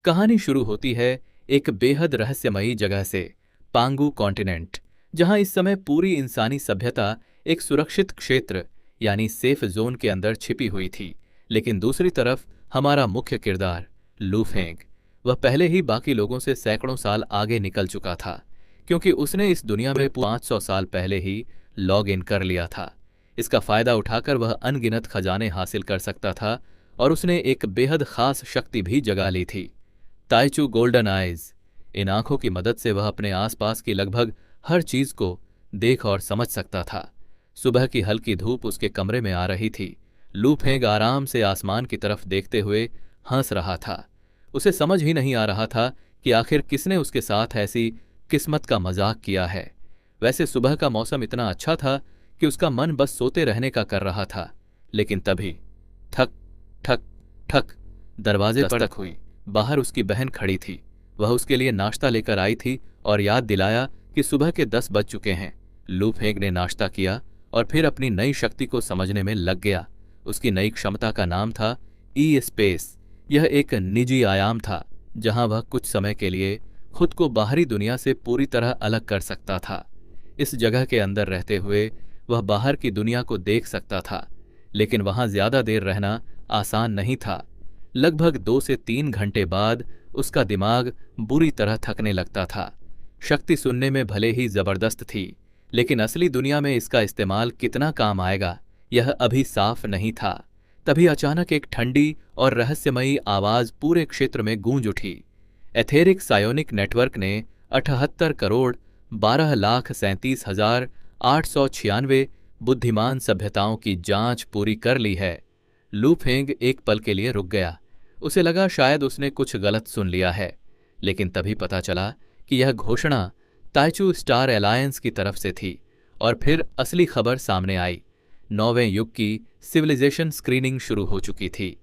कहानी शुरू होती है एक बेहद रहस्यमयी जगह से, पांगू कॉन्टिनेंट, जहां इस समय पूरी इंसानी सभ्यता एक सुरक्षित क्षेत्र यानी सेफ जोन के अंदर छिपी हुई थी। लेकिन दूसरी तरफ हमारा मुख्य किरदार लू फेंग, वह पहले ही बाकी लोगों से सैकड़ों साल आगे निकल चुका था, क्योंकि उसने इस दुनिया में 500 साल पहले ही लॉग इन कर लिया था। इसका फायदा उठाकर वह अनगिनत खजाने हासिल कर सकता था और उसने एक बेहद खास शक्ति भी जगा ली थी, ताइचू गोल्डन आइज। इन आंखों की मदद से वह अपने आसपास की लगभग हर चीज को देख और समझ सकता था। सुबह की हल्की धूप उसके कमरे में आ रही थी। लू फेंग आराम से आसमान की तरफ देखते हुए हंस रहा था। उसे समझ ही नहीं आ रहा था कि आखिर किसने उसके साथ ऐसी किस्मत का मजाक किया है। वैसे सुबह का मौसम इतना अच्छा था कि उसका मन बस सोते रहने का कर रहा था, लेकिन तभी ठक ठक ठक दरवाजे पर टक हुई। बाहर उसकी बहन खड़ी थी। वह उसके लिए नाश्ता लेकर आई थी और याद दिलाया कि सुबह के 10 बज चुके हैं। लू फेंग ने नाश्ता किया और फिर अपनी नई शक्ति को समझने में लग गया। उसकी नई क्षमता का नाम था ई स्पेस। यह एक निजी आयाम था जहां वह कुछ समय के लिए खुद को बाहरी दुनिया से पूरी तरह अलग कर सकता था। इस जगह के अंदर रहते हुए वह बाहर की दुनिया को देख सकता था, लेकिन वहां ज्यादा देर रहना आसान नहीं था। लगभग 2 से 3 घंटे बाद उसका दिमाग बुरी तरह थकने लगता था। शक्ति सुनने में भले ही जबरदस्त थी, लेकिन असली दुनिया में इसका इस्तेमाल कितना काम आएगा यह अभी साफ नहीं था। तभी अचानक एक ठंडी और रहस्यमयी आवाज पूरे क्षेत्र में गूंज उठी। एथेरिक सायोनिक नेटवर्क ने 78 करोड़ 12,37,896 बुद्धिमान सभ्यताओं की जांच पूरी कर ली है। लू फेंग एक पल के लिए रुक गया। उसे लगा शायद उसने कुछ गलत सुन लिया है, लेकिन तभी पता चला कि यह घोषणा ताइचू स्टार अलायंस की तरफ से थी। और फिर असली खबर सामने आई। 9वें युग की सिविलाइजेशन स्क्रीनिंग शुरू हो चुकी थी।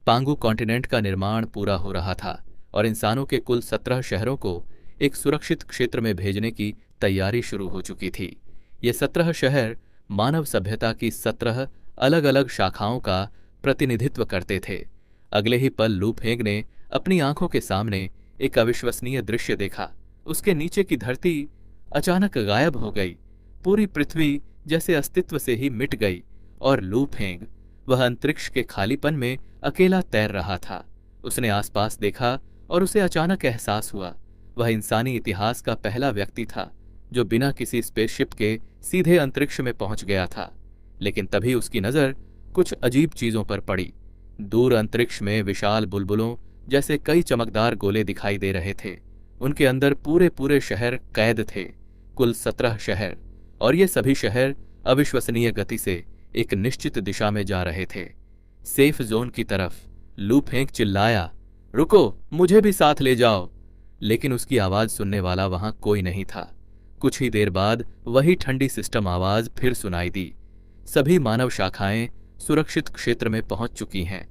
पांगू कॉन्टिनेंट का निर्माण पूरा हो रहा था और इंसानों के कुल 17 शहरों को एक सुरक्षित क्षेत्र में भेजने की तैयारी शुरू हो चुकी थी। ये 17 शहर मानव सभ्यता की 17 अलग अलग शाखाओं का प्रतिनिधित्व करते थे। अगले ही पल लू फेंग ने अपनी आंखों के सामने एक अविश्वसनीय दृश्य देखा। उसके नीचे की धरती अचानक गायब हो गई। पूरी पृथ्वी जैसे अस्तित्व से ही मिट गई और लू फेंग वह अंतरिक्ष के खालीपन में अकेला तैर रहा था। उसने आसपास देखा और उसे अचानक एहसास हुआ वह इंसानी इतिहास का पहला व्यक्ति था जो बिना किसी स्पेसशिप के सीधे अंतरिक्ष में पहुंच गया था। लेकिन तभी उसकी नजर कुछ अजीब चीजों पर पड़ी। दूर अंतरिक्ष में विशाल बुलबुलों जैसे कई चमकदार गोले दिखाई दे रहे थे। उनके अंदर पूरे पूरे शहर कैद थे, कुल 17 शहर, और ये सभी शहर अविश्वसनीय गति से एक निश्चित दिशा में जा रहे थे, सेफ जोन की तरफ। लू फेंग चिल्लाया, रुको, मुझे भी साथ ले जाओ। लेकिन उसकी आवाज सुनने वाला वहां कोई नहीं था। कुछ ही देर बाद वही ठंडी सिस्टम आवाज फिर सुनाई दी। सभी मानव शाखाएं सुरक्षित क्षेत्र में पहुंच चुकी हैं।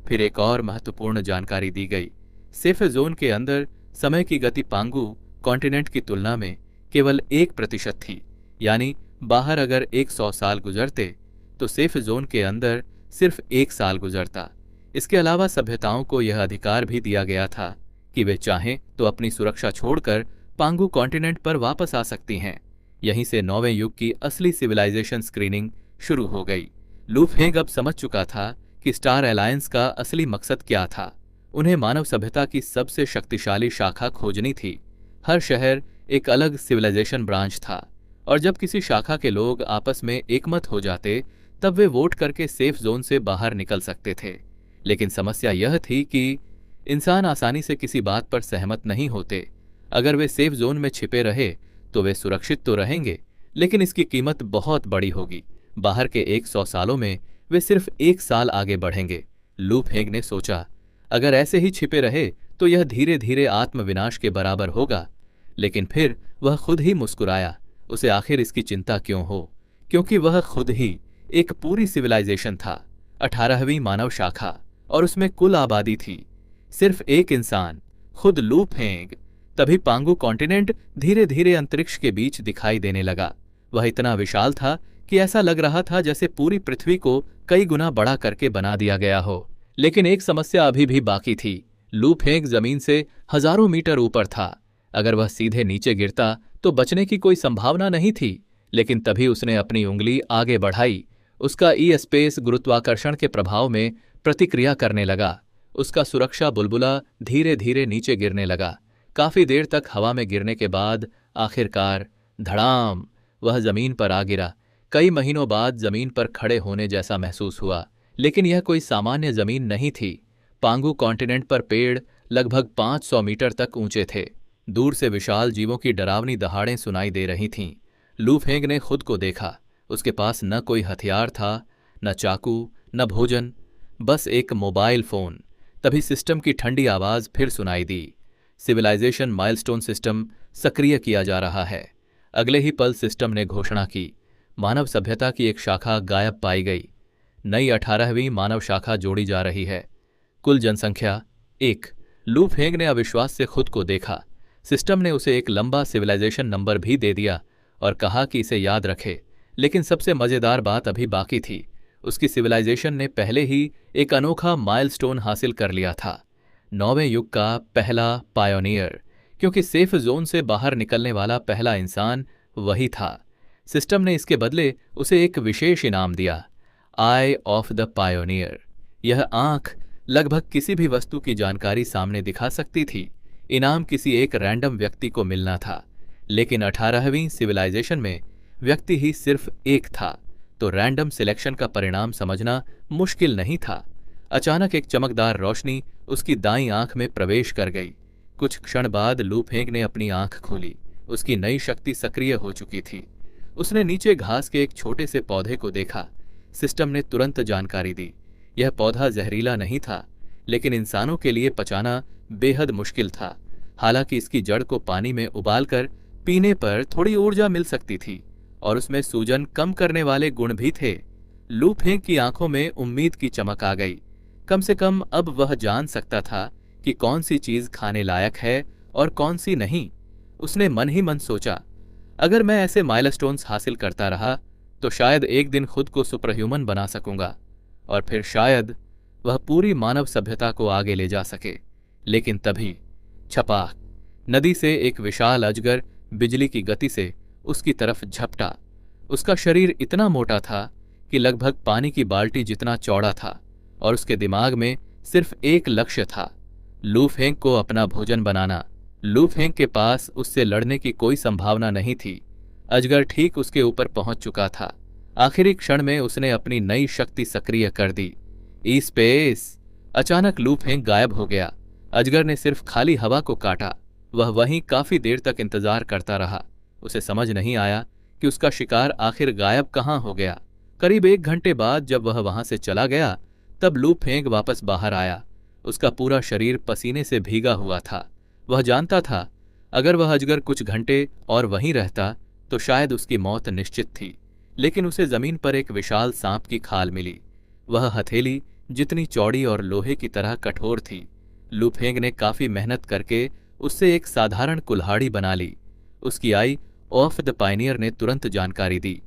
फिर एक और महत्वपूर्ण जानकारी दी गई। सेफ जोन के अंदर समय की गति पांगू कॉन्टिनेंट की तुलना में केवल 1% थी, यानी बाहर अगर 100 साल गुजरते तो सेफ जोन के अंदर सिर्फ 1 साल गुजरता। इसके अलावा सभ्यताओं को यह अधिकार भी दिया गया था कि वे चाहें तो अपनी सुरक्षा छोड़कर पांगू कॉन्टिनेंट पर वापस आ सकती हैं। यहीं से 9वें युग की असली सिविलाइजेशन स्क्रीनिंग शुरू हो गई। लू फेंग अब समझ चुका था कि स्टार अलायंस का असली मकसद क्या था। उन्हें मानव सभ्यता की सबसे शक्तिशाली शाखा खोजनी थी। हर शहर एक अलग सिविलाइजेशन ब्रांच था, और जब किसी शाखा के लोग आपस में एकमत हो जाते तब वे वोट करके सेफ जोन से बाहर निकल सकते थे। लेकिन समस्या यह थी कि इंसान आसानी से किसी बात पर सहमत नहीं होते। अगर वे सेफ जोन में छिपे रहे तो वे सुरक्षित तो रहेंगे, लेकिन इसकी कीमत बहुत बड़ी होगी। बाहर के 100 सालों में वे सिर्फ 1 साल आगे बढ़ेंगे। लू फेंग ने सोचा, अगर ऐसे ही छिपे रहे तो यह धीरे धीरे आत्मविनाश के बराबर होगा। लेकिन फिर वह खुद ही मुस्कुराया। उसे आखिर इसकी चिंता क्यों हो, क्योंकि वह खुद ही एक पूरी सिविलाइजेशन था, 18वीं मानव शाखा, और उसमें कुल आबादी थी सिर्फ 1 इंसान, खुद लू फेंग। तभी पांगू कॉन्टिनेंट धीरे धीरे अंतरिक्ष के बीच दिखाई देने लगा। वह इतना विशाल था कि ऐसा लग रहा था जैसे पूरी पृथ्वी को कई गुना बड़ा करके बना दिया गया हो। लेकिन एक समस्या अभी भी बाकी थी। लू फेंग जमीन से हजारों मीटर ऊपर था। अगर वह सीधे नीचे गिरता तो बचने की कोई संभावना नहीं थी, लेकिन तभी उसने अपनी उंगली आगे बढ़ाई। उसका ई स्पेस गुरुत्वाकर्षण के प्रभाव में प्रतिक्रिया करने लगा। उसका सुरक्षा बुलबुला धीरे धीरे नीचे गिरने लगा। काफी देर तक हवा में गिरने के बाद आखिरकार धड़ाम वह जमीन पर आ गिरा। कई महीनों बाद जमीन पर खड़े होने जैसा महसूस हुआ, लेकिन यह कोई सामान्य जमीन नहीं थी। पांगू कॉन्टिनेंट पर पेड़ लगभग 500 मीटर तक ऊंचे थे। दूर से विशाल जीवों की डरावनी दहाड़ें सुनाई दे रही थीं। लू फेंग ने खुद को देखा। उसके पास न कोई हथियार था, न चाकू, न भोजन, बस एक मोबाइल फोन। तभी सिस्टम की ठंडी आवाज फिर सुनाई दी। सिविलाइजेशन माइलस्टोन सिस्टम सक्रिय किया जा रहा है। अगले ही पल सिस्टम ने घोषणा की, मानव सभ्यता की एक शाखा गायब पाई गई। नई 18वीं मानव शाखा जोड़ी जा रही है। कुल जनसंख्या 1। लू फेंग ने अविश्वास से खुद को देखा। सिस्टम ने उसे एक लंबा सिविलाइजेशन नंबर भी दे दिया और कहा कि इसे याद रखे। लेकिन सबसे मजेदार बात अभी बाकी थी। उसकी सिविलाइजेशन ने पहले ही एक अनोखा माइलस्टोन हासिल कर लिया था, 9वें युग का पहला पायोनियर, क्योंकि सेफ जोन से बाहर निकलने वाला पहला इंसान वही था। सिस्टम ने इसके बदले उसे एक विशेष इनाम दिया, आई ऑफ द पायोनियर। यह आंख लगभग किसी भी वस्तु की जानकारी सामने दिखा सकती थी। इनाम किसी एक रैंडम व्यक्ति को मिलना था, लेकिन 18वीं सिविलाइजेशन में व्यक्ति ही सिर्फ एक था, तो रैंडम सिलेक्शन का परिणाम समझना मुश्किल नहीं था। अचानक एक चमकदार रोशनी उसकी दाईं आंख में प्रवेश कर गई। कुछ क्षण बाद लू फेंग ने अपनी आंख खोली। उसकी नई शक्ति सक्रिय हो चुकी थी। उसने नीचे घास के एक छोटे से पौधे को देखा। सिस्टम ने तुरंत जानकारी दी। यह पौधा जहरीला नहीं था, लेकिन इंसानों के लिए पचाना बेहद मुश्किल था। हालांकि इसकी जड़ को पानी में उबालकर पीने पर थोड़ी ऊर्जा मिल सकती थी और उसमें सूजन कम करने वाले गुण भी थे। लू फेंग की आंखों में उम्मीद की चमक आ गई। कम से कम अब वह जान सकता था कि कौन सी चीज खाने लायक है और कौन सी नहीं। उसने मन ही मन सोचा, अगर मैं ऐसे माइलस्टोन्स हासिल करता रहा तो शायद एक दिन खुद को सुपरह्यूमन बना सकूंगा और फिर शायद वह पूरी मानव सभ्यता को आगे ले जा सके। लेकिन तभी छपाक, नदी से एक विशाल अजगर बिजली की गति से उसकी तरफ झपटा। उसका शरीर इतना मोटा था कि लगभग पानी की बाल्टी जितना चौड़ा था और उसके दिमाग में सिर्फ एक लक्ष्य था, लू फेंग को अपना भोजन बनाना। लू फेंग के पास उससे लड़ने की कोई संभावना नहीं थी। अजगर ठीक उसके ऊपर पहुंच चुका था। आखिरी क्षण में उसने अपनी नई शक्ति सक्रिय कर दी, ई स्पेस। अचानक लू फेंग गायब हो गया। अजगर ने सिर्फ खाली हवा को काटा। वह वहीं काफी देर तक इंतजार करता रहा। उसे समझ नहीं आया कि उसका शिकार आखिर गायब कहाँ हो गया। करीब 1 घंटे बाद जब वह वहां से चला गया, तब लू फेंग वापस बाहर आया। उसका पूरा शरीर पसीने से भीगा हुआ था। वह जानता था अगर वह अजगर कुछ घंटे और वहीं रहता तो शायद उसकी मौत निश्चित थी। लेकिन उसे जमीन पर एक विशाल सांप की खाल मिली। वह हथेली जितनी चौड़ी और लोहे की तरह कठोर थी। लू फेंग ने काफी मेहनत करके उससे एक साधारण कुल्हाड़ी बना ली। उसकी आई ऑफ द पायनियर ने तुरंत जानकारी दी,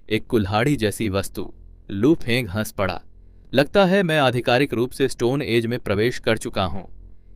एक कुल्हाड़ी जैसी वस्तु। लू फेंग हंस पड़ा। लगता है मैं आधिकारिक रूप से स्टोन एज में प्रवेश कर चुका हूं।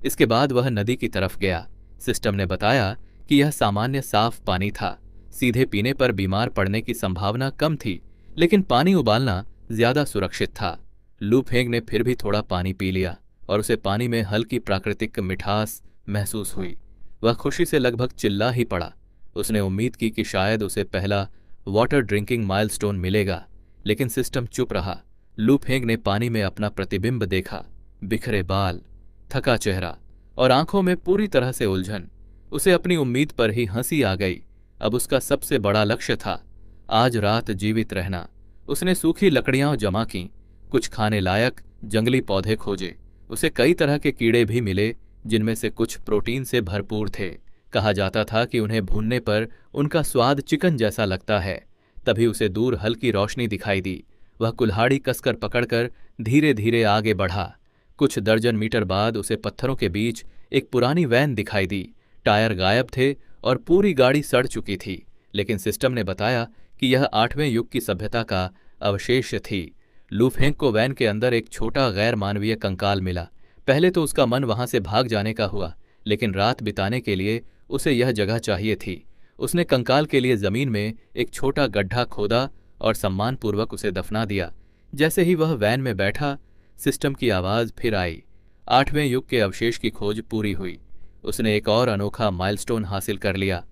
इसके बाद वह नदी की तरफ गया। सिस्टम ने बताया कि यह सामान्य साफ पानी था। सीधे पीने पर बीमार पड़ने की संभावना कम थी, लेकिन पानी उबालना ज्यादा सुरक्षित था। लू फेंग ने फिर भी थोड़ा पानी पी लिया और उसे पानी में हल्की प्राकृतिक मिठास महसूस हुई। वह खुशी से लगभग चिल्ला ही पड़ा। उसने उम्मीद की कि शायद उसे पहला वाटर ड्रिंकिंग माइलस्टोन मिलेगा, लेकिन सिस्टम चुप रहा। लू फेंग ने पानी में अपना प्रतिबिंब देखा, बिखरे बाल, थका चेहरा और आंखों में पूरी तरह से उलझन। उसे अपनी उम्मीद पर ही हंसी आ गई। अब उसका सबसे बड़ा लक्ष्य था आज रात जीवित रहना। उसने सूखी लकड़ियां जमा की, कुछ खाने लायक जंगली पौधे खोजे। उसे कई तरह के कीड़े भी मिले, जिनमें से कुछ प्रोटीन से भरपूर थे। कहा जाता था कि उन्हें भूनने पर उनका स्वाद चिकन जैसा लगता है। तभी उसे दूर हल्की रोशनी दिखाई दी। वह कुल्हाड़ी कसकर पकड़कर धीरे धीरे आगे बढ़ा। कुछ दर्जन मीटर बाद उसे पत्थरों के बीच एक पुरानी वैन दिखाई दी। टायर गायब थे और पूरी गाड़ी सड़ चुकी थी, लेकिन सिस्टम ने बताया कि यह 8वें युग की सभ्यता का अवशेष थी। लू फेंग को वैन के अंदर एक छोटा गैर मानवीय कंकाल मिला। पहले तो उसका मन वहां से भाग जाने का हुआ, लेकिन रात बिताने के लिए उसे यह जगह चाहिए थी। उसने कंकाल के लिए जमीन में एक छोटा गड्ढा खोदा और सम्मानपूर्वक उसे दफना दिया। जैसे ही वह वैन में बैठा, सिस्टम की आवाज फिर आई। 8वें युग के अवशेष की खोज पूरी हुई। उसने एक और अनोखा माइलस्टोन हासिल कर लिया।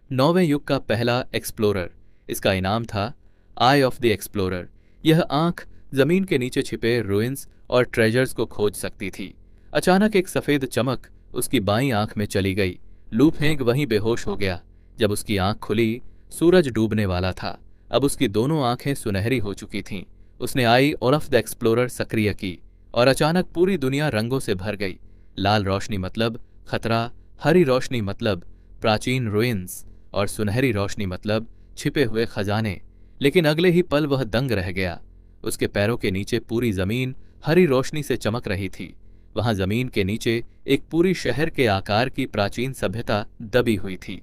9वें युग का पहला एक्सप्लोरर। इसका इनाम था आई ऑफ द एक्सप्लोरर। यह आंख जमीन के नीचे छिपे रुइंस और ट्रेजर्स को खोज सकती थी। अचानक एक सफेद चमक उसकी बाईं आंख में चली गई। लू फेंग वहीं बेहोश हो गया। जब उसकी आंख खुली, सूरज डूबने वाला था। अब उसकी दोनों आंखें सुनहरी हो चुकी थीं। उसने आई ऑफ द एक्सप्लोरर सक्रिय की और अचानक पूरी दुनिया रंगों से भर गई। लाल रोशनी मतलब खतरा, हरी रोशनी मतलब प्राचीन रुइंस और सुनहरी रोशनी मतलब छिपे हुए खजाने। लेकिन अगले ही पल वह दंग रह गया। उसके पैरों के नीचे पूरी जमीन हरी रोशनी से चमक रही थी। वहां जमीन के नीचे एक पूरी शहर के आकार की प्राचीन सभ्यता दबी हुई थी।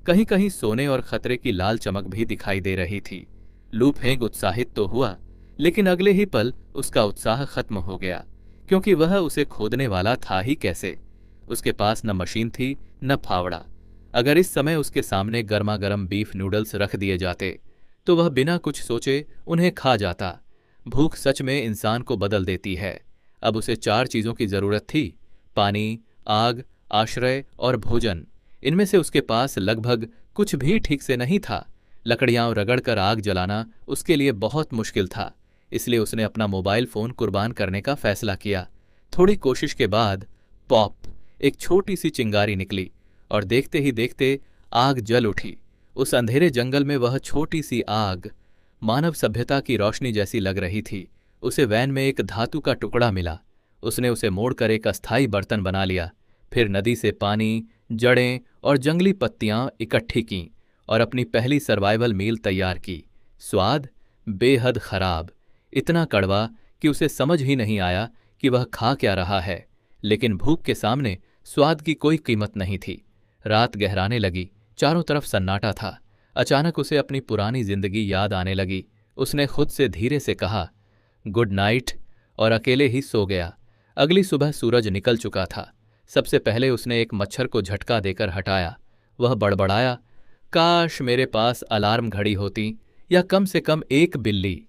कहीं कहीं सोने और खतरे की लाल चमक भी दिखाई दे रही थी। लू फेंग उत्साहित तो हुआ, लेकिन अगले ही पल उसका उत्साह खत्म हो गया, क्योंकि वह उसे खोदने वाला था ही कैसे। उसके पास न मशीन थी न फावड़ा। अगर इस समय उसके सामने गर्मा गर्म बीफ नूडल्स रख दिए जाते तो वह बिना कुछ सोचे उन्हें खा जाता। भूख सच में इंसान को बदल देती है। अब उसे 4 चीजों की जरूरत थी: पानी, आग, आश्रय और भोजन। इनमें से उसके पास लगभग कुछ भी ठीक से नहीं था। लकड़ियां रगड़कर आग जलाना उसके लिए बहुत मुश्किल था, इसलिए उसने अपना मोबाइल फोन कुर्बान करने का फैसला किया। थोड़ी कोशिश के बाद पॉप, एक छोटी सी चिंगारी निकली और देखते ही देखते आग जल उठी। उस अंधेरे जंगल में वह छोटी सी आग मानव सभ्यता की रोशनी जैसी लग रही थी। उसे वैन में एक धातु का टुकड़ा मिला। उसने उसे मोड़कर एक अस्थायी बर्तन बना लिया। फिर नदी से पानी, जड़ें और जंगली पत्तियां इकट्ठी कीं और अपनी पहली सर्वाइवल मील तैयार की। स्वाद बेहद खराब, इतना कड़वा कि उसे समझ ही नहीं आया कि वह खा क्या रहा है। लेकिन भूख के सामने स्वाद की कोई कीमत नहीं थी। रात गहराने लगी, चारों तरफ सन्नाटा था। अचानक उसे अपनी पुरानी जिंदगी याद आने लगी। उसने खुद से धीरे से कहा, गुड नाइट, और अकेले ही सो गया। अगली सुबह सूरज निकल चुका था। सबसे पहले उसने एक मच्छर को झटका देकर हटाया। वह बड़बड़ाया, काश मेरे पास अलार्म घड़ी होती या कम से कम एक बिल्ली।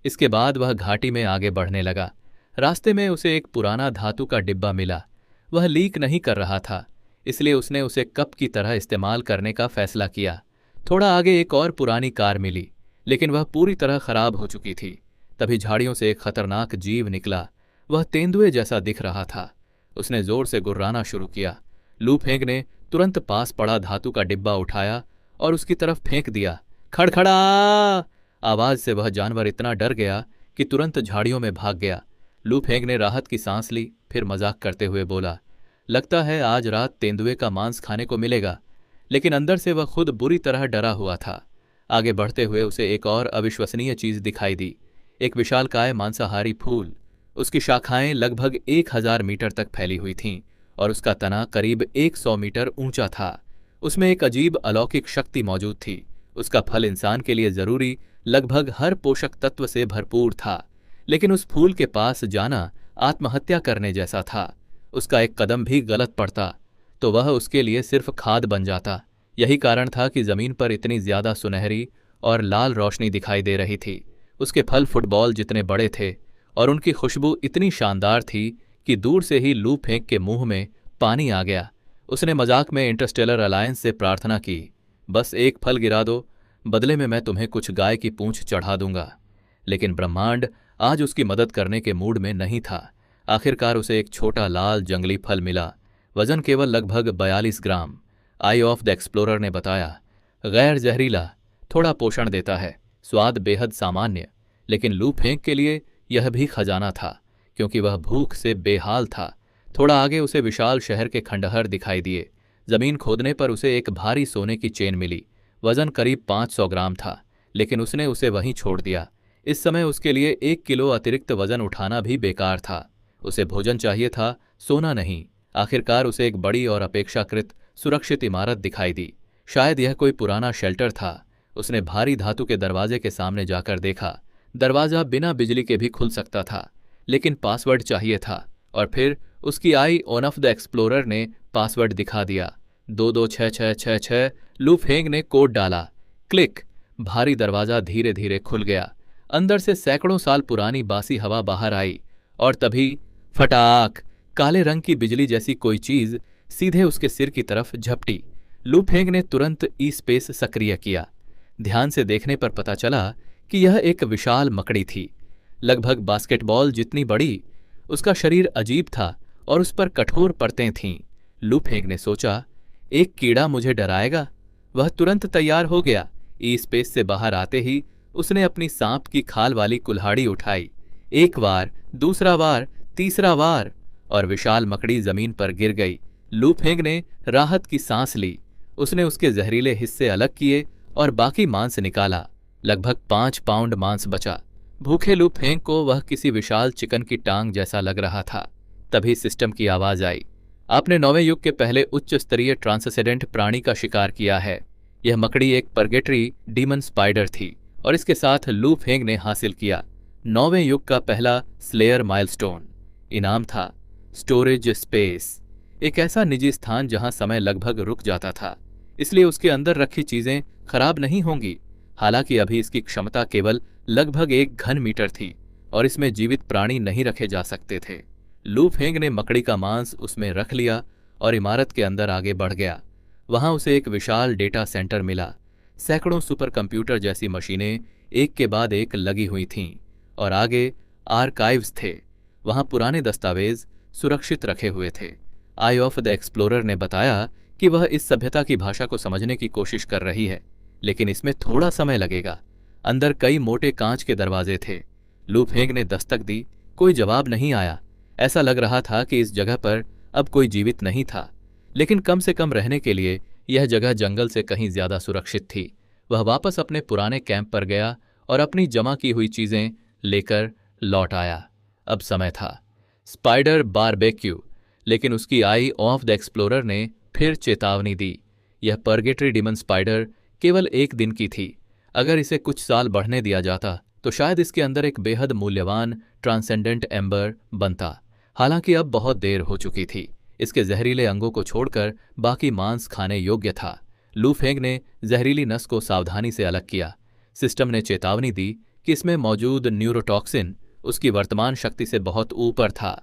इसके बाद वह घाटी में आगे बढ़ने लगा। रास्ते में उसे एक पुराना धातु का डिब्बा मिला। वह लीक नहीं कर रहा था, इसलिए उसने उसे कप की तरह इस्तेमाल करने का फैसला किया। थोड़ा आगे एक और पुरानी कार मिली, लेकिन वह पूरी तरह खराब हो चुकी थी। तभी झाड़ियों से एक खतरनाक जीव निकला। वह तेंदुए जैसा दिख रहा था। उसने जोर से गुर्राना शुरू किया। लू फेंग ने तुरंत पास पड़ा धातु का डिब्बा उठाया और उसकी तरफ फेंक दिया। खड़खड़ा आवाज से वह जानवर इतना डर गया कि तुरंत झाड़ियों में भाग गया। लू फेंग ने राहत की सांस ली, फिर मजाक करते हुए बोला, लगता है आज रात तेंदुए का मांस खाने को मिलेगा। लेकिन अंदर से वह खुद बुरी तरह डरा हुआ था। आगे बढ़ते हुए उसे एक और अविश्वसनीय चीज दिखाई दी। एक विशालकाय मांसाहारी फूल। उसकी शाखाएं लगभग 1000 मीटर तक फैली हुई थीं और उसका तना करीब 100 मीटर ऊंचा था। उसमें एक अजीब अलौकिक शक्ति मौजूद थी। उसका फल इंसान के लिए जरूरी लगभग हर पोषक तत्व से भरपूर था। लेकिन उस फूल के पास जाना आत्महत्या करने जैसा था। उसका एक कदम भी गलत पड़ता तो वह उसके लिए सिर्फ खाद बन जाता। यही कारण था कि जमीन पर इतनी ज्यादा सुनहरी और लाल रोशनी दिखाई दे रही थी। उसके फल फुटबॉल जितने बड़े थे और उनकी खुशबू इतनी शानदार थी कि दूर से ही लू फेंक के मुंह में पानी आ गया। उसने मजाक में इंटरस्टेलर अलायंस से प्रार्थना की, बस एक फल गिरा दो, बदले में मैं तुम्हें कुछ गाय की पूंछ चढ़ा दूंगा। लेकिन ब्रह्मांड आज उसकी मदद करने के मूड में नहीं था। आखिरकार उसे एक छोटा लाल जंगली फल मिला। वजन केवल लगभग 42 ग्राम। आई ऑफ द एक्सप्लोरर ने बताया, गैर जहरीला, थोड़ा पोषण देता है, स्वाद बेहद सामान्य। लेकिन लू फेंक के लिए यह भी खजाना था, क्योंकि वह भूख से बेहाल था। थोड़ा आगे उसे विशाल शहर के खंडहर दिखाई दिए। जमीन खोदने पर उसे एक भारी सोने की चेन मिली। वजन करीब 500 ग्राम था, लेकिन उसने उसे वहीं छोड़ दिया। इस समय उसके लिए 1 किलो अतिरिक्त वजन उठाना भी बेकार था। उसे भोजन चाहिए था, सोना नहीं। आखिरकार उसे एक बड़ी और अपेक्षाकृत सुरक्षित इमारत दिखाई दी। शायद यह कोई पुराना शेल्टर था। उसने भारी धातु के दरवाजे के सामने जाकर देखा। दरवाजा बिना बिजली के भी खुल सकता था, लेकिन पासवर्ड चाहिए था। और फिर उसकी आई ऑन ऑफ द एक्सप्लोरर ने पासवर्ड दिखा दिया। 226666। लू फेंग ने कोड डाला। क्लिक। भारी दरवाजा धीरे धीरे खुल गया। अंदर से सैकड़ों साल पुरानी बासी हवा बाहर आई और तभी फटाक, काले रंग की बिजली जैसी कोई चीज सीधे उसके सिर की तरफ झपटी। लू फेंग ने तुरंत ई स्पेस सक्रिय किया। ध्यान से देखने पर पता चला कि यह एक विशाल मकड़ी थी, लगभग बास्केटबॉल जितनी बड़ी। उसका शरीर अजीब था और उस पर कठोर परतें थीं। लू फेंग ने सोचा, एक कीड़ा मुझे डराएगा। वह तुरंत तैयार हो गया। ई स्पेस से बाहर आते ही उसने अपनी सांप की खाल वाली कुल्हाड़ी उठाई। एक वार, दूसरा वार, तीसरा वार, और विशाल मकड़ी जमीन पर गिर गई। लू फेंग ने राहत की सांस ली। उसने उसके जहरीले हिस्से अलग किए और बाकी मांस निकाला। लगभग 5 पाउंड मांस बचा। भूखे लू फेंग को वह किसी विशाल चिकन की टांग जैसा लग रहा था। तभी सिस्टम की आवाज आई। आपने 9वें युग के पहले उच्च स्तरीय ट्रांससेंडेंट प्राणी का शिकार किया है। यह मकड़ी एक परगेटरी डीमन स्पाइडर थी और इसके साथ लू फेंग ने हासिल किया 9वें युग का पहला स्लेयर माइलस्टोन। इनाम था स्टोरेज स्पेस, एक ऐसा निजी स्थान जहां समय लगभग रुक जाता था, इसलिए उसके अंदर रखी चीजें खराब नहीं होंगी। हालांकि अभी इसकी क्षमता केवल लगभग 1 घन मीटर थी और इसमें जीवित प्राणी नहीं रखे जा सकते थे। लू फेंग ने मकड़ी का मांस उसमें रख लिया और इमारत के अंदर आगे बढ़ गया। वहां उसे एक विशाल डेटा सेंटर मिला। सैकड़ों सुपर कंप्यूटर जैसी मशीनें एक के बाद एक लगी हुई थीं और आगे आर्काइव्स थे। वहां पुराने दस्तावेज सुरक्षित रखे हुए थे। आई ऑफ द एक्सप्लोरर ने बताया कि वह इस सभ्यता की भाषा को समझने की कोशिश कर रही है, लेकिन इसमें थोड़ा समय लगेगा। अंदर कई मोटे कांच के दरवाजे थे। लू फेंग ने दस्तक दी। कोई जवाब नहीं आया। ऐसा लग रहा था कि इस जगह पर अब कोई जीवित नहीं था, लेकिन कम से कम रहने के लिए यह जगह जंगल से कहीं ज्यादा सुरक्षित थी। वह वापस अपने पुराने कैंप पर गया और अपनी जमा की हुई चीजें लेकर लौट आया। अब समय था स्पाइडर बारबेक्यू, लेकिन उसकी आई ऑफ द एक्सप्लोरर ने फिर चेतावनी दी। यह परगेटरी डीमन स्पाइडर केवल 1 दिन की थी। अगर इसे कुछ साल बढ़ने दिया जाता तो शायद इसके अंदर एक बेहद मूल्यवान ट्रांसेंडेंट एम्बर बनता। हालांकि अब बहुत देर हो चुकी थी। इसके जहरीले अंगों को छोड़कर बाकी मांस खाने योग्य था। लू फेंग ने जहरीली नस को सावधानी से अलग किया। सिस्टम ने चेतावनी दी कि इसमें मौजूद न्यूरोटॉक्सिन उसकी वर्तमान शक्ति से बहुत ऊपर था।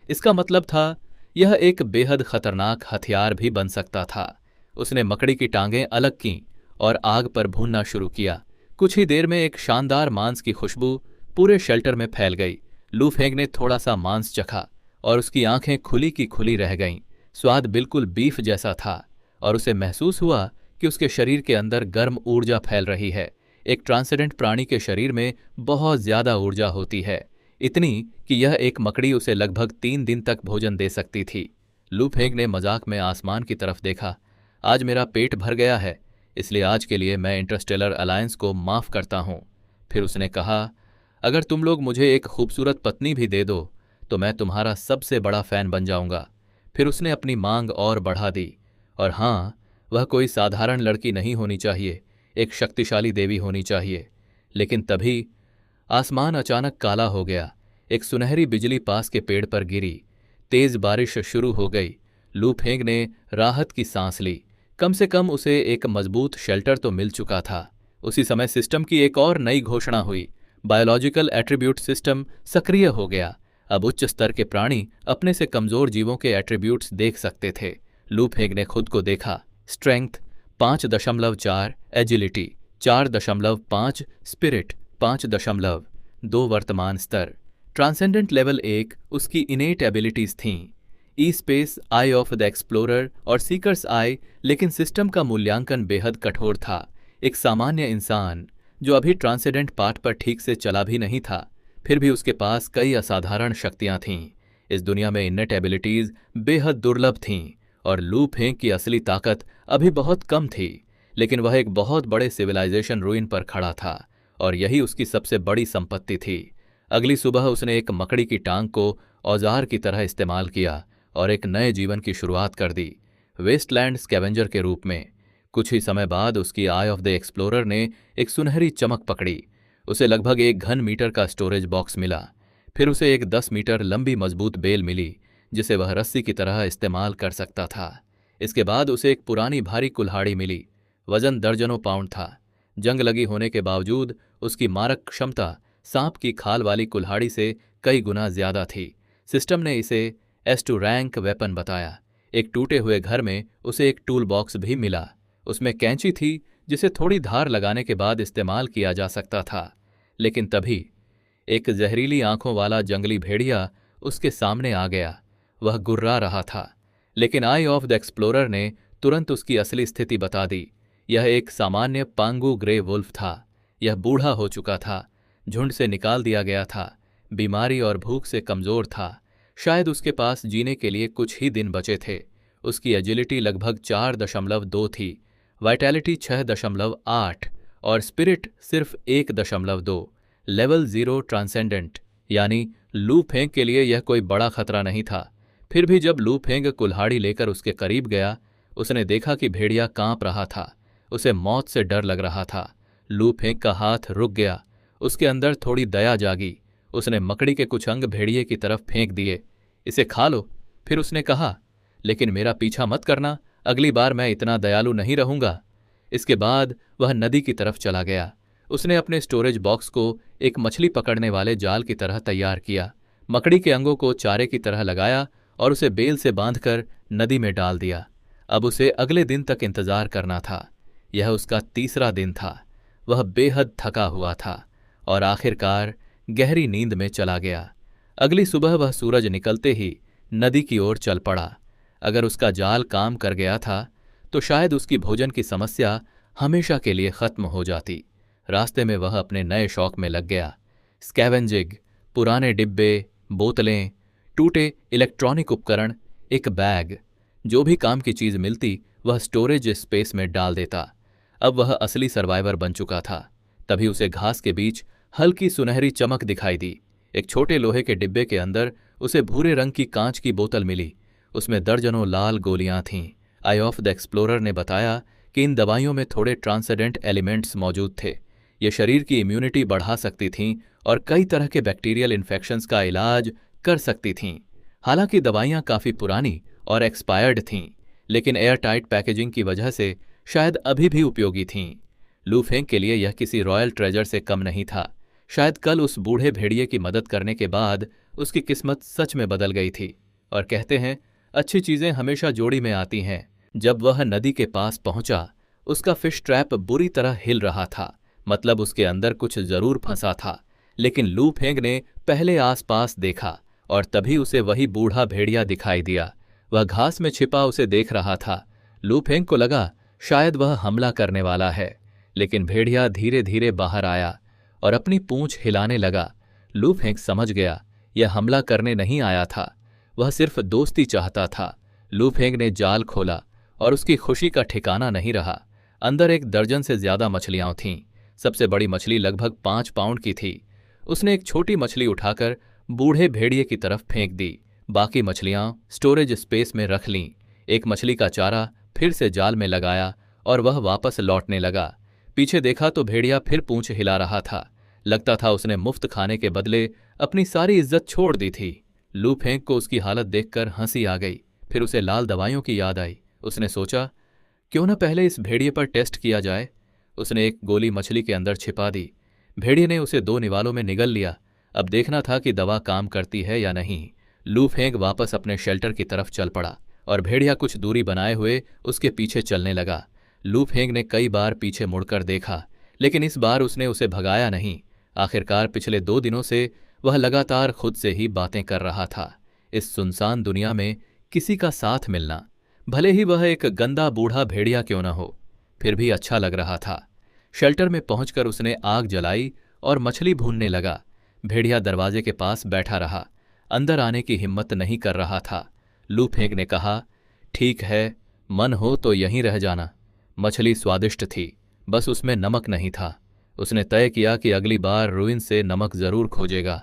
इसका मतलब था यह एक बेहद खतरनाक हथियार भी बन सकता था। उसने मकड़ी की टांगें अलग कीं और आग पर भूनना शुरू किया। कुछ ही देर में एक शानदार मांस की खुशबू पूरे शेल्टर में फैल गई। लू फेंग ने थोड़ा सा मांस चखा और उसकी आंखें खुली की खुली रह गईं। स्वाद बिल्कुल बीफ जैसा था और उसे महसूस हुआ कि उसके शरीर के अंदर गर्म ऊर्जा फैल रही है। एक ट्रांसेंडेंट प्राणी के शरीर में बहुत ज्यादा ऊर्जा होती है, इतनी कि यह एक मकड़ी उसे लगभग 3 दिन तक भोजन दे सकती थी। लू फेंग ने मजाक में आसमान की तरफ देखा। आज मेरा पेट भर गया है, इसलिए आज के लिए मैं इंटरस्टेलर अलायंस को माफ करता हूं। फिर उसने कहा, अगर तुम लोग मुझे एक खूबसूरत पत्नी भी दे दो तो मैं तुम्हारा सबसे बड़ा फैन बन जाऊंगा। फिर उसने अपनी मांग और बढ़ा दी। और हां, वह कोई साधारण लड़की नहीं होनी चाहिए, एक शक्तिशाली देवी होनी चाहिए। लेकिन तभी आसमान अचानक काला हो गया। एक सुनहरी बिजली पास के पेड़ पर गिरी। तेज बारिश शुरू हो गई। लू फेंग ने राहत की सांस ली। कम से कम उसे एक मजबूत शेल्टर तो मिल चुका था। उसी समय सिस्टम की एक और नई घोषणा हुई। बायोलॉजिकल एट्रीब्यूट सिस्टम सक्रिय हो गया। अब उच्च स्तर के प्राणी अपने से कमजोर जीवों के एट्रीब्यूट्स देख सकते थे। लू फेंग ने खुद को देखा। स्ट्रेंथ 5.4, एजिलिटी 4.5, स्पिरिट 5.2 वर्तमान स्तर। ट्रांसेंडेंट लेवल 1 उसकी इनेट एबिलिटीज थीं। E space, eye of the explorer और सीकर्स आई, लेकिन सिस्टम का मूल्यांकन बेहद कठोर था। एक सामान्य इंसान जो अभी ट्रांसेंडेंट पाथ पर ठीक से चला भी नहीं था, फिर भी उसके पास कई असाधारण शक्तियां थीं। इस दुनिया में इनेट एबिलिटीज बेहद दुर्लभ थीं और लू फेंग की असली ताकत अभी बहुत कम थी। लेकिन वह एक बहुत बड़े सिविलाइजेशन रूइन पर खड़ा था और यही उसकी सबसे बड़ी संपत्ति थी। अगली सुबह उसने एक मकड़ी की टांग को औजार की तरह इस्तेमाल किया और एक नए जीवन की शुरुआत कर दी, वेस्टलैंड स्कैवेंजर के रूप में। कुछ ही समय बाद उसकी आई ऑफ द एक्सप्लोरर ने एक सुनहरी चमक पकड़ी। उसे लगभग 1 घन मीटर का स्टोरेज बॉक्स मिला। फिर उसे एक 10 मीटर लंबी मजबूत बेल मिली जिसे वह रस्सी की तरह इस्तेमाल कर सकता था। इसके बाद उसे एक पुरानी भारी कुल्हाड़ी मिली। वजन दर्जनों पाउंड था। जंग लगी होने के बावजूद उसकी मारक क्षमता सांप की खाल वाली कुल्हाड़ी से कई गुना ज्यादा थी। सिस्टम ने इसे S2 रैंक वेपन बताया। एक टूटे हुए घर में उसे एक टूल बॉक्स भी मिला। उसमें कैंची थी जिसे थोड़ी धार लगाने के बाद इस्तेमाल किया जा सकता था। लेकिन तभी एक जहरीली आंखों वाला जंगली भेड़िया उसके सामने आ गया। वह गुर्रा रहा था, लेकिन आई ऑफ द एक्सप्लोरर ने तुरंत उसकी असली स्थिति बता दी। यह एक सामान्य पांगू ग्रे वुल्फ था। यह बूढ़ा हो चुका था, झुंड से निकाल दिया गया था, बीमारी और भूख से कमजोर था। शायद उसके पास जीने के लिए कुछ ही दिन बचे थे। उसकी एजिलिटी लगभग 4.2 थी, वाइटैलिटी 6.8 और स्पिरिट सिर्फ 1.2। लेवल 0 ट्रांसेंडेंट, यानी लू फेंग के लिए यह कोई बड़ा खतरा नहीं था। फिर भी जब लू फेंग कुल्हाड़ी लेकर उसके करीब गया, उसने देखा कि भेड़िया कांप रहा था। उसे मौत से डर लग रहा था। लू फेंग का हाथ रुक गया। उसके अंदर थोड़ी दया जागी। उसने मकड़ी के कुछ अंग भेड़िए की तरफ फेंक दिए। इसे खा लो, फिर उसने कहा, लेकिन मेरा पीछा मत करना, अगली बार मैं इतना दयालु नहीं रहूंगा। इसके बाद वह नदी की तरफ चला गया। उसने अपने स्टोरेज बॉक्स को एक मछली पकड़ने वाले जाल की तरह तैयार किया, मकड़ी के अंगों को चारे की तरह लगाया और उसे बेल से बांधकर नदी में डाल दिया। अब उसे अगले दिन तक इंतजार करना था। यह उसका तीसरा दिन था। वह बेहद थका हुआ था और आखिरकार गहरी नींद में चला गया। अगली सुबह वह सूरज निकलते ही नदी की ओर चल पड़ा। अगर उसका जाल काम कर गया था तो शायद उसकी भोजन की समस्या हमेशा के लिए खत्म हो जाती। रास्ते में वह अपने नए शौक में लग गया। स्कैवेंजिंग, पुराने डिब्बे, बोतलें, टूटे इलेक्ट्रॉनिक उपकरण, एक बैग, जो भी काम की चीज मिलती वह स्टोरेज स्पेस में डाल देता। अब वह असली सर्वाइवर बन चुका था। तभी उसे घास के बीच हल्की सुनहरी चमक दिखाई दी। एक छोटे लोहे के डिब्बे के अंदर उसे भूरे रंग की कांच की बोतल मिली। उसमें दर्जनों लाल गोलियां थीं। आई ऑफ द एक्सप्लोरर ने बताया कि इन दवाइयों में थोड़े ट्रांसेंडेंट एलिमेंट्स मौजूद थे। ये शरीर की इम्यूनिटी बढ़ा सकती थीं और कई तरह के बैक्टीरियल इन्फेक्शंस का इलाज कर सकती थीं। हालांकि दवाइयां काफ़ी पुरानी और एक्सपायर्ड थीं, लेकिन एयर टाइट पैकेजिंग की वजह से शायद अभी भी उपयोगी थीं। लू फेंग के लिए यह किसी रॉयल ट्रेजर से कम नहीं था। शायद कल उस बूढ़े भेड़िए की मदद करने के बाद उसकी किस्मत सच में बदल गई थी। और कहते हैं, अच्छी चीजें हमेशा जोड़ी में आती हैं। जब वह नदी के पास पहुंचा, उसका फिश ट्रैप बुरी तरह हिल रहा था। मतलब उसके अंदर कुछ जरूर फंसा था। लेकिन लू फेंग ने पहले आसपास देखा और तभी उसे वही बूढ़ा भेड़िया दिखाई दिया। वह घास में छिपा उसे देख रहा था। लू फेंग को लगा शायद वह हमला करने वाला है, लेकिन भेड़िया धीरे धीरे बाहर आया और अपनी पूंछ हिलाने लगा। लू फेंग समझ गया यह हमला करने नहीं आया था, वह सिर्फ दोस्ती चाहता था। लू फेंग ने जाल खोला और उसकी खुशी का ठिकाना नहीं रहा। अंदर 1 दर्जन से ज्यादा मछलियां थीं। सबसे बड़ी मछली लगभग 5 पाउंड की थी। उसने एक छोटी मछली उठाकर बूढ़े भेड़िए की तरफ फेंक दी। बाकी मछलियां स्टोरेज स्पेस में रख लीं। एक मछली का चारा फिर से जाल में लगाया और वह वापस लौटने लगा। पीछे देखा तो भेड़िया फिर पूंछ हिला रहा था। लगता था उसने मुफ्त खाने के बदले अपनी सारी इज्जत छोड़ दी थी। लू फेंग को उसकी हालत देखकर हंसी आ गई। फिर उसे लाल दवाइयों की याद आई। उसने सोचा, क्यों न पहले इस भेड़िए पर टेस्ट किया जाए। उसने एक गोली मछली के अंदर छिपा दी। भेड़िए ने उसे 2 निवालों में निगल लिया। अब देखना था कि दवा काम करती है या नहीं। लू फेंग वापस अपने शेल्टर की तरफ चल पड़ा और भेड़िया कुछ दूरी बनाए हुए उसके पीछे चलने लगा। लू फेंग ने कई बार पीछे मुड़कर देखा, लेकिन इस बार उसने उसे भगाया नहीं। आखिरकार पिछले 2 दिनों से वह लगातार खुद से ही बातें कर रहा था। इस सुनसान दुनिया में किसी का साथ मिलना, भले ही वह एक गंदा बूढ़ा भेड़िया क्यों न हो, फिर भी अच्छा लग रहा था। शेल्टर में पहुंचकर उसने आग जलाई और मछली भूनने लगा। भेड़िया दरवाजे के पास बैठा रहा, अंदर आने की हिम्मत नहीं कर रहा था। लू फेंग ने कहा, ठीक है, मन हो तो यहीं रह जाना। मछली स्वादिष्ट थी, बस उसमें नमक नहीं था। उसने तय किया कि अगली बार रुइन से नमक जरूर खोजेगा।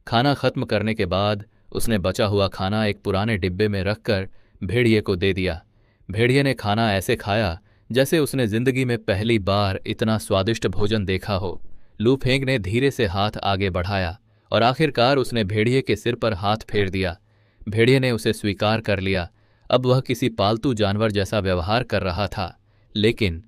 खाना खत्म करने के बाद उसने बचा हुआ खाना एक पुराने डिब्बे में रखकर भेड़िए को दे दिया। भेड़िए ने खाना ऐसे खाया जैसे उसने जिंदगी में पहली बार इतना स्वादिष्ट भोजन देखा हो। लू फेंग ने धीरे से हाथ आगे बढ़ाया और आखिरकार उसने भेड़िए के सिर पर हाथ फेर दिया। भेड़िए ने उसे स्वीकार कर लिया। अब वह किसी पालतू जानवर जैसा व्यवहार कर रहा था, लेकिन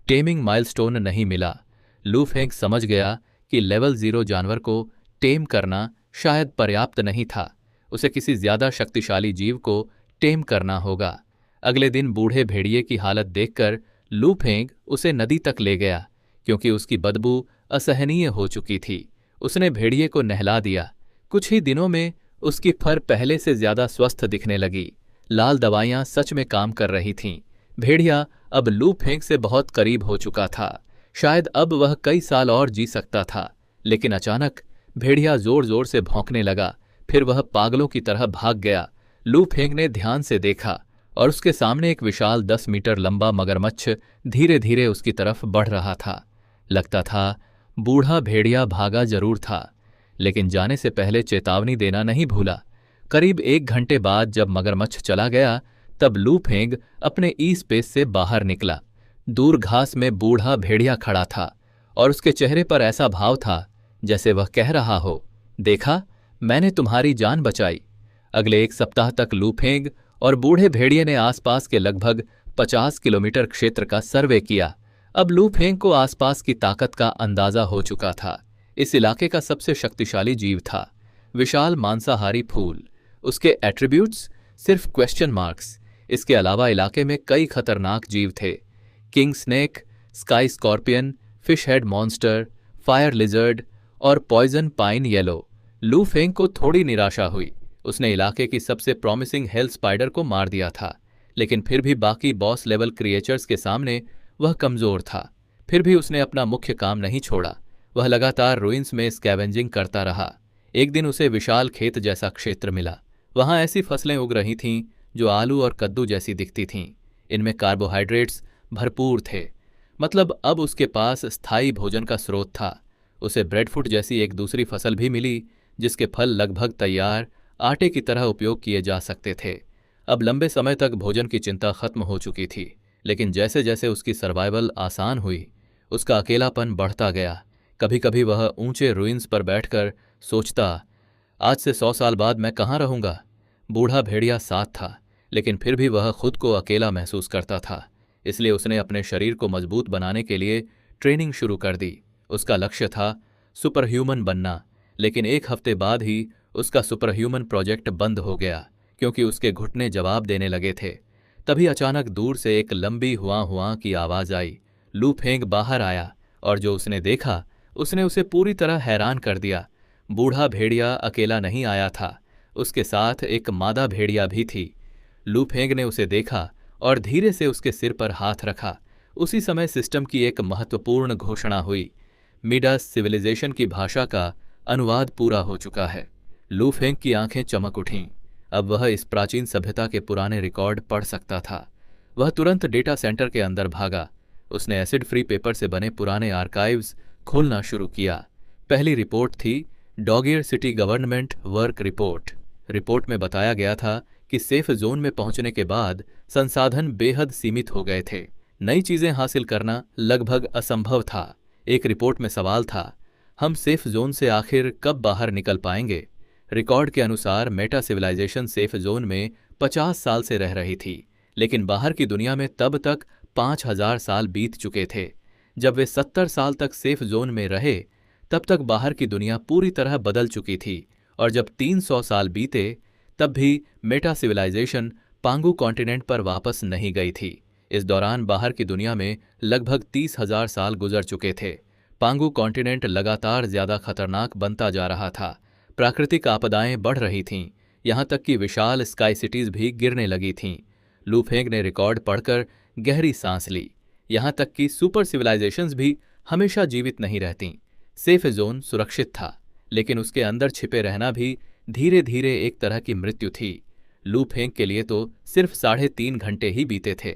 टेमिंग माइलस्टोन नहीं मिला। लू फेंग समझ गया कि लेवल 0 जानवर को टेम करना शायद पर्याप्त नहीं था। उसे किसी ज्यादा शक्तिशाली जीव को टेम करना होगा। अगले दिन बूढ़े भेड़िए की हालत देखकर लू फेंग उसे नदी तक ले गया, क्योंकि उसकी बदबू असहनीय हो चुकी थी। उसने भेड़िए को नहला दिया। कुछ ही दिनों में उसकी फर पहले से ज्यादा स्वस्थ दिखने लगी। लाल दवाइयां सच में काम कर रही थीं। भेड़िया अब लू फेंग से बहुत करीब हो चुका था। शायद अब वह कई साल और जी सकता था। लेकिन अचानक भेड़िया जोर जोर से भौंकने लगा। फिर वह पागलों की तरह भाग गया। लू फेंग ने ध्यान से देखा और उसके सामने एक विशाल 10 मीटर लंबा मगरमच्छ धीरे धीरे उसकी तरफ बढ़ रहा था। लगता था बूढ़ा भेड़िया भागा जरूर था, लेकिन जाने से पहले चेतावनी देना नहीं भूला। करीब 1 घंटे बाद जब मगरमच्छ चला गया, तब लू फेंग अपने ई स्पेस से बाहर निकला। दूर घास में बूढ़ा भेड़िया खड़ा था और उसके चेहरे पर ऐसा भाव था जैसे वह कह रहा हो, देखा, मैंने तुम्हारी जान बचाई। अगले 1 सप्ताह तक लू फेंग और बूढ़े भेड़िए ने आसपास के लगभग 50 किलोमीटर क्षेत्र का सर्वे किया। अब लू फेंग को आसपास की ताकत का अंदाजा हो चुका था। इस इलाके का सबसे शक्तिशाली जीव था विशाल मांसाहारी फूल। उसके एट्रीब्यूट्स सिर्फ क्वेश्चन मार्क्स। इसके अलावा इलाके में कई खतरनाक जीव थे। King snake, sky scorpion, fish head monster, fire lizard और poison pine yellow. Lu Feng को थोड़ी निराशा हुई। उसने इलाके की सबसे प्रॉमिसिंग हेल स्पाइडर को मार दिया था, लेकिन फिर भी बाकी बॉस लेवल क्रिएचर्स के सामने वह कमजोर था। फिर भी उसने अपना मुख्य काम नहीं छोड़ा। वह लगातार रुइंस में स्कैवेंजिंग करता रहा। एक दिन उसे विशाल खेत जैसा क्षेत्र मिला। वहां ऐसी फसलें उग रही थीं जो आलू और कद्दू जैसी दिखती थीं। इनमें कार्बोहाइड्रेट्स भरपूर थे। मतलब अब उसके पास स्थायी भोजन का स्रोत था। उसे ब्रेडफ्रूट जैसी एक दूसरी फसल भी मिली, जिसके फल लगभग तैयार आटे की तरह उपयोग किए जा सकते थे। अब लंबे समय तक भोजन की चिंता खत्म हो चुकी थी, लेकिन जैसे जैसे उसकी सर्वाइवल आसान हुई, उसका अकेलापन बढ़ता गया। कभी कभी वह ऊंचे रुइंस पर बैठकर सोचता, आज से 100 साल बाद मैं कहाँ रहूंगा। बूढ़ा भेड़िया साथ था, लेकिन फिर भी वह खुद को अकेला महसूस करता था। इसलिए उसने अपने शरीर को मजबूत बनाने के लिए ट्रेनिंग शुरू कर दी। उसका लक्ष्य था सुपर ह्यूमन बनना, लेकिन 1 हफ्ते बाद ही उसका सुपर ह्यूमन प्रोजेक्ट बंद हो गया, क्योंकि उसके घुटने जवाब देने लगे थे। तभी अचानक दूर से एक लंबी हुआ हुआ की आवाज आई। लू फेंग बाहर आया और जो उसने देखा उसने उसे पूरी तरह हैरान कर दिया। बूढ़ा भेड़िया अकेला नहीं आया था, उसके साथ एक मादा भेड़िया भी थी। लू फेंग ने उसे देखा और धीरे से उसके सिर पर हाथ रखा। उसी समय सिस्टम की एक महत्वपूर्ण घोषणा हुई। मिडास सिविलाइजेशन की भाषा का अनुवाद पूरा हो चुका है। लू फेंग की आंखें चमक उठीं। अब वह इस प्राचीन सभ्यता के पुराने रिकॉर्ड पढ़ सकता था। वह तुरंत डेटा सेंटर के अंदर भागा। उसने एसिड फ्री पेपर से बने पुराने आर्काइव्स खोलना शुरू किया। पहली रिपोर्ट थी डॉगियर city government work report. Report में बताया गया था कि सेफ जोन में पहुंचने के बाद संसाधन बेहद सीमित हो गए थे। नई चीजें हासिल करना लगभग असंभव था। एक रिपोर्ट में सवाल था, हम सेफ जोन से आखिर कब बाहर निकल पाएंगे। रिकॉर्ड के अनुसार मेटा सिविलाइजेशन सेफ जोन में 50 साल से रह रही थी, लेकिन बाहर की दुनिया में तब तक 5000 साल बीत चुके थे। जब वे 70 साल तक सेफ जोन में रहे, तब तक बाहर की दुनिया पूरी तरह बदल चुकी थी, और जब 300 साल बीते तब भी मेटा सिविलाइजेशन पांगू कॉन्टिनेंट पर वापस नहीं गई थी। इस दौरान बाहर की दुनिया में लगभग 30,000 साल गुजर चुके थे। पांगू कॉन्टिनेंट लगातार ज्यादा खतरनाक बनता जा रहा था। प्राकृतिक आपदाएं बढ़ रही थीं, यहां तक कि विशाल स्काई सिटीज भी गिरने लगी थीं। लू फेंग ने रिकॉर्ड पढ़कर गहरी सांस ली। यहां तक कि सुपर सिविलाइजेशंस भी हमेशा जीवित नहीं रहतीं। सेफ जोन सुरक्षित था, लेकिन उसके अंदर छिपे रहना भी धीरे धीरे एक तरह की मृत्यु थी। लू फेंग के लिए तो सिर्फ 3.5 घंटे ही बीते थे,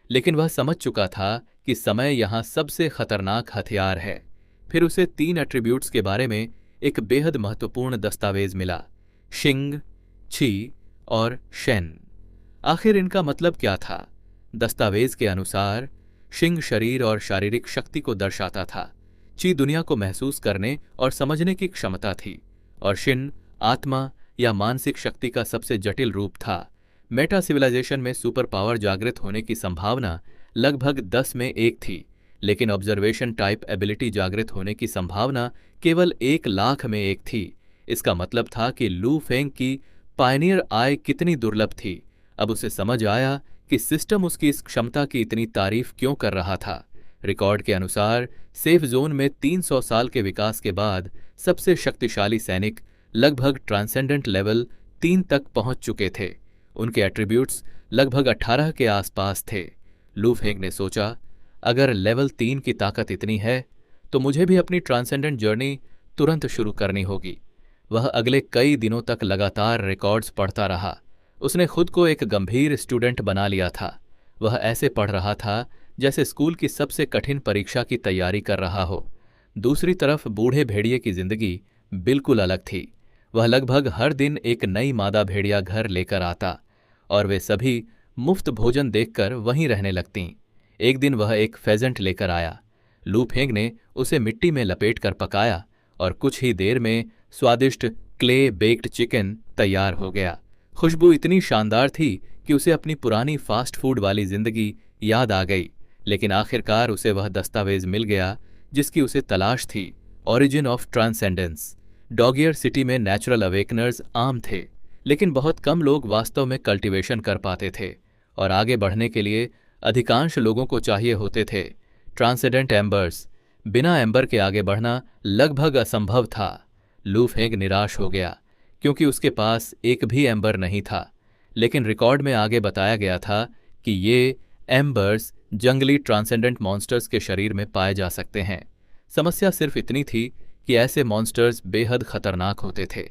लेकिन वह समझ चुका था कि समय यहां सबसे खतरनाक हथियार है। फिर उसे 3 एट्रीब्यूट्स के बारे में एक बेहद महत्वपूर्ण दस्तावेज मिला, शिंग, छी और शेन। आखिर इनका मतलब क्या था? दस्तावेज के अनुसार शिंग शरीर और शारीरिक शक्ति को दर्शाता था, ची दुनिया को महसूस करने और समझने की क्षमता थी, और शिन आत्मा या मानसिक शक्ति का सबसे जटिल रूप था। मेटा सिविलाइजेशन में सुपर पावर जागृत होने की संभावना लगभग 10 में 1 थी, लेकिन ऑब्जर्वेशन टाइप एबिलिटी जागृत होने की संभावना केवल 1 लाख में 1 थी। इसका मतलब था कि लू फेंग की पायनियर आई कितनी दुर्लभ थी। अब उसे समझ आया कि सिस्टम उसकी इस क्षमता की इतनी तारीफ क्यों कर रहा था। रिकॉर्ड के अनुसार सेफ जोन में 300 साल के विकास के बाद सबसे शक्तिशाली सैनिक लगभग ट्रांसेंडेंट लेवल 3 तक पहुंच चुके थे। उनके एट्रीब्यूट्स लगभग 18 के आसपास थे। लू फेंग ने सोचा, अगर लेवल 3 की ताकत इतनी है तो मुझे भी अपनी ट्रांसेंडेंट जर्नी तुरंत शुरू करनी होगी। वह अगले कई दिनों तक लगातार रिकॉर्ड्स पढ़ता रहा। उसने खुद को एक गंभीर स्टूडेंट बना लिया था। वह ऐसे पढ़ रहा था जैसे स्कूल की सबसे कठिन परीक्षा की तैयारी कर रहा हो। दूसरी तरफ बूढ़े भेड़िए की जिंदगी बिल्कुल अलग थी। वह लगभग हर दिन एक नई मादा भेड़िया घर लेकर आता और वे सभी मुफ्त भोजन देखकर वहीं रहने लगतीं। एक दिन वह एक फेजेंट लेकर आया। लू फेंग ने उसे मिट्टी में लपेट कर पकाया और कुछ ही देर में स्वादिष्ट क्ले बेक्ड चिकन तैयार हो गया। खुशबू इतनी शानदार थी कि उसे अपनी पुरानी फास्ट फूड वाली जिंदगी याद आ गई। लेकिन आखिरकार उसे वह दस्तावेज मिल गया जिसकी उसे तलाश थी, ओरिजिन ऑफ ट्रांसेंडेंस। डॉगियर सिटी में नेचुरल अवेकनर्स आम थे, लेकिन बहुत कम लोग वास्तव में कल्टीवेशन कर पाते थे और आगे बढ़ने के लिए अधिकांश लोगों को चाहिए होते थे ट्रांसेंडेंट एम्बर्स। बिना एम्बर के आगे बढ़ना लगभग असंभव था। लू फेंग निराश हो गया क्योंकि उसके पास एक भी एम्बर नहीं था। लेकिन रिकॉर्ड में आगे बताया गया था कि ये एम्बर्स जंगली ट्रांसेंडेंट मॉन्स्टर्स के शरीर में पाए जा सकते हैं। समस्या सिर्फ इतनी थी कि ऐसे मॉन्स्टर्स बेहद खतरनाक होते थे।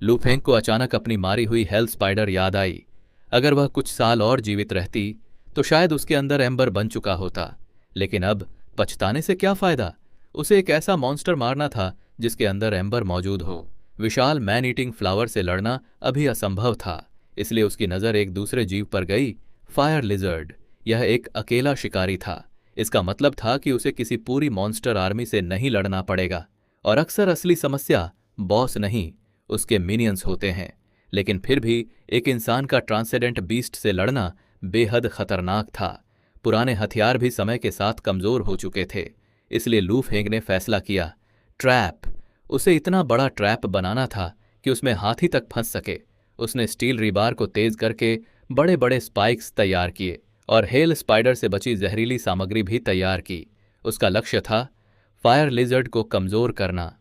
लू फेंग को अचानक अपनी मारी हुई हेल स्पाइडर याद आई। अगर वह कुछ साल और जीवित रहती तो शायद उसके अंदर एम्बर बन चुका होता। लेकिन अब पछताने से क्या फायदा। उसे एक ऐसा मॉन्स्टर मारना था जिसके अंदर एम्बर मौजूद हो। विशाल मैन ईटिंग फ्लावर से लड़ना अभी असंभव था। इसलिए उसकी नज़र एक दूसरे जीव पर गई, फायर लिजर्ड। यह एक अकेला शिकारी था। इसका मतलब था कि उसे किसी पूरी मॉन्स्टर आर्मी से नहीं लड़ना पड़ेगा। और अक्सर असली समस्या बॉस नहीं, उसके मिनियंस होते हैं। लेकिन फिर भी एक इंसान का ट्रांसेंडेंट बीस्ट से लड़ना बेहद खतरनाक था। पुराने हथियार भी समय के साथ कमजोर हो चुके थे। इसलिए लू फेंग ने फैसला किया, ट्रैप। उसे इतना बड़ा ट्रैप बनाना था कि उसमें हाथी तक फंस सके। उसने स्टील रिबार को तेज करके बड़े बड़े स्पाइक्स तैयार किए और हेल स्पाइडर से बची जहरीली सामग्री भी तैयार की। उसका लक्ष्य था फायर लिजर्ड को कमजोर करना,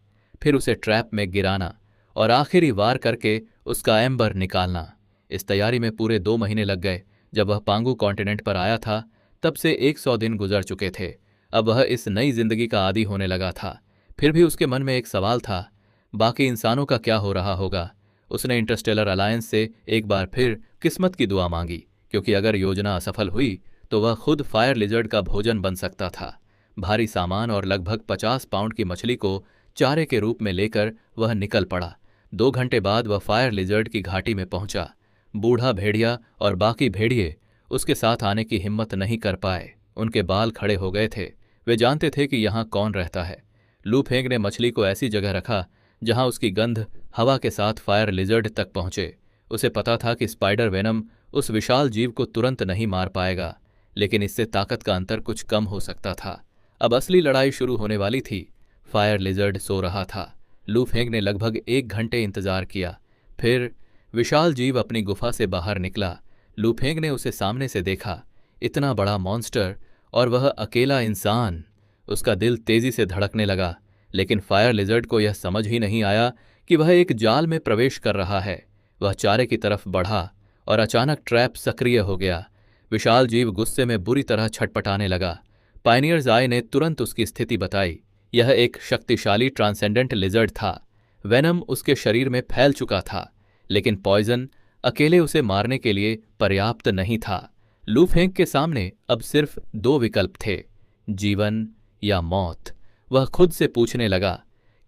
फिर उसे ट्रैप में गिराना और आखिरी वार करके उसका एम्बर निकालना। इस तैयारी में पूरे 2 महीने लग गए। जब वह पांगू कॉन्टिनेंट पर आया था तब से 100 दिन गुजर चुके थे। अब वह इस नई जिंदगी का आदी होने लगा था। फिर भी उसके मन में एक सवाल था, बाकी इंसानों का क्या हो रहा होगा। उसने इंटरस्टेलर अलायंस से एक बार फिर किस्मत की दुआ मांगी, क्योंकि अगर योजना असफल हुई तो वह खुद फायर लिजर्ड का भोजन बन सकता था। भारी सामान और लगभग 50 पाउंड की मछली को चारे के रूप में लेकर वह निकल पड़ा। 2 घंटे बाद वह फायर लिजर्ड की घाटी में पहुंचा। बूढ़ा भेड़िया और बाकी भेड़िए उसके साथ आने की हिम्मत नहीं कर पाए। उनके बाल खड़े हो गए थे। वे जानते थे कि यहाँ कौन रहता है। लू फेंग ने मछली को ऐसी जगह रखा जहां उसकी गंध हवा के साथ फायर लिजर्ड तक पहुंचे। उसे पता था कि स्पाइडर वेनम उस विशाल जीव को तुरंत नहीं मार पाएगा, लेकिन इससे ताकत का अंतर कुछ कम हो सकता था। अब असली लड़ाई शुरू होने वाली थी। फायर लिजर्ड सो रहा था। लू फेंग ने लगभग 1 घंटे इंतजार किया। फिर विशाल जीव अपनी गुफा से बाहर निकला। लू फेंग ने उसे सामने से देखा। इतना बड़ा मॉन्स्टर और वह अकेला इंसान। उसका दिल तेजी से धड़कने लगा, लेकिन फायर लिजर्ड को यह समझ ही नहीं आया कि वह एक जाल में प्रवेश कर रहा है। वह चारे की तरफ बढ़ा और अचानक ट्रैप सक्रिय हो गया। विशाल जीव गुस्से में बुरी तरह छटपटाने लगा। पायनियर्स आई ने तुरंत उसकी स्थिति बताई। यह एक शक्तिशाली ट्रांसेंडेंट लिजर्ड था। वेनम उसके शरीर में फैल चुका था, लेकिन पॉइजन अकेले उसे मारने के लिए पर्याप्त नहीं था। लू फेंग के सामने अब सिर्फ 2 विकल्प थे, जीवन या मौत। वह खुद से पूछने लगा,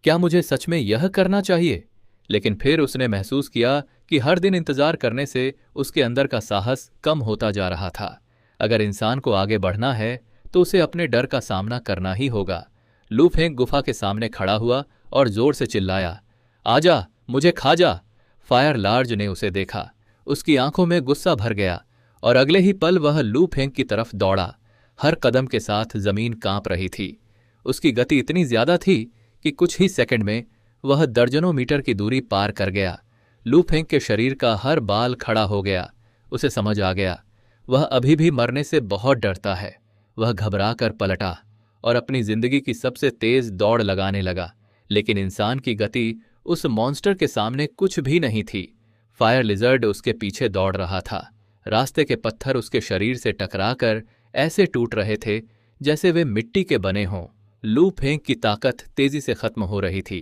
क्या मुझे सच में यह करना चाहिए? लेकिन फिर उसने महसूस किया कि हर दिन इंतजार करने से उसके अंदर का साहस कम होता जा रहा था। अगर इंसान को आगे बढ़ना है तो उसे अपने डर का सामना करना ही होगा। लू फेंग गुफा के सामने खड़ा हुआ और जोर से चिल्लाया, आजा, मुझे खा जा। फायर लार्ज ने उसे देखा। उसकी आंखों में गुस्सा भर गया और अगले ही पल वह लू फेंग की तरफ दौड़ा। हर कदम के साथ जमीन कांप रही थी। उसकी गति इतनी ज्यादा थी कि कुछ ही सेकंड में वह दर्जनों मीटर की दूरी पार कर गया। लू फेंग के शरीर का हर बाल खड़ा हो गया। उसे समझ आ गया वह अभी भी मरने से बहुत डरता है। वह घबरा कर पलटा और अपनी जिंदगी की सबसे तेज दौड़ लगाने लगा, लेकिन इंसान की गति उस मॉन्स्टर के सामने कुछ भी नहीं थी। फायर लिजर्ड उसके पीछे दौड़ रहा था। रास्ते के पत्थर उसके शरीर से टकराकर ऐसे टूट रहे थे जैसे वे मिट्टी के बने हों। लू फेंग की ताकत तेजी से खत्म हो रही थी।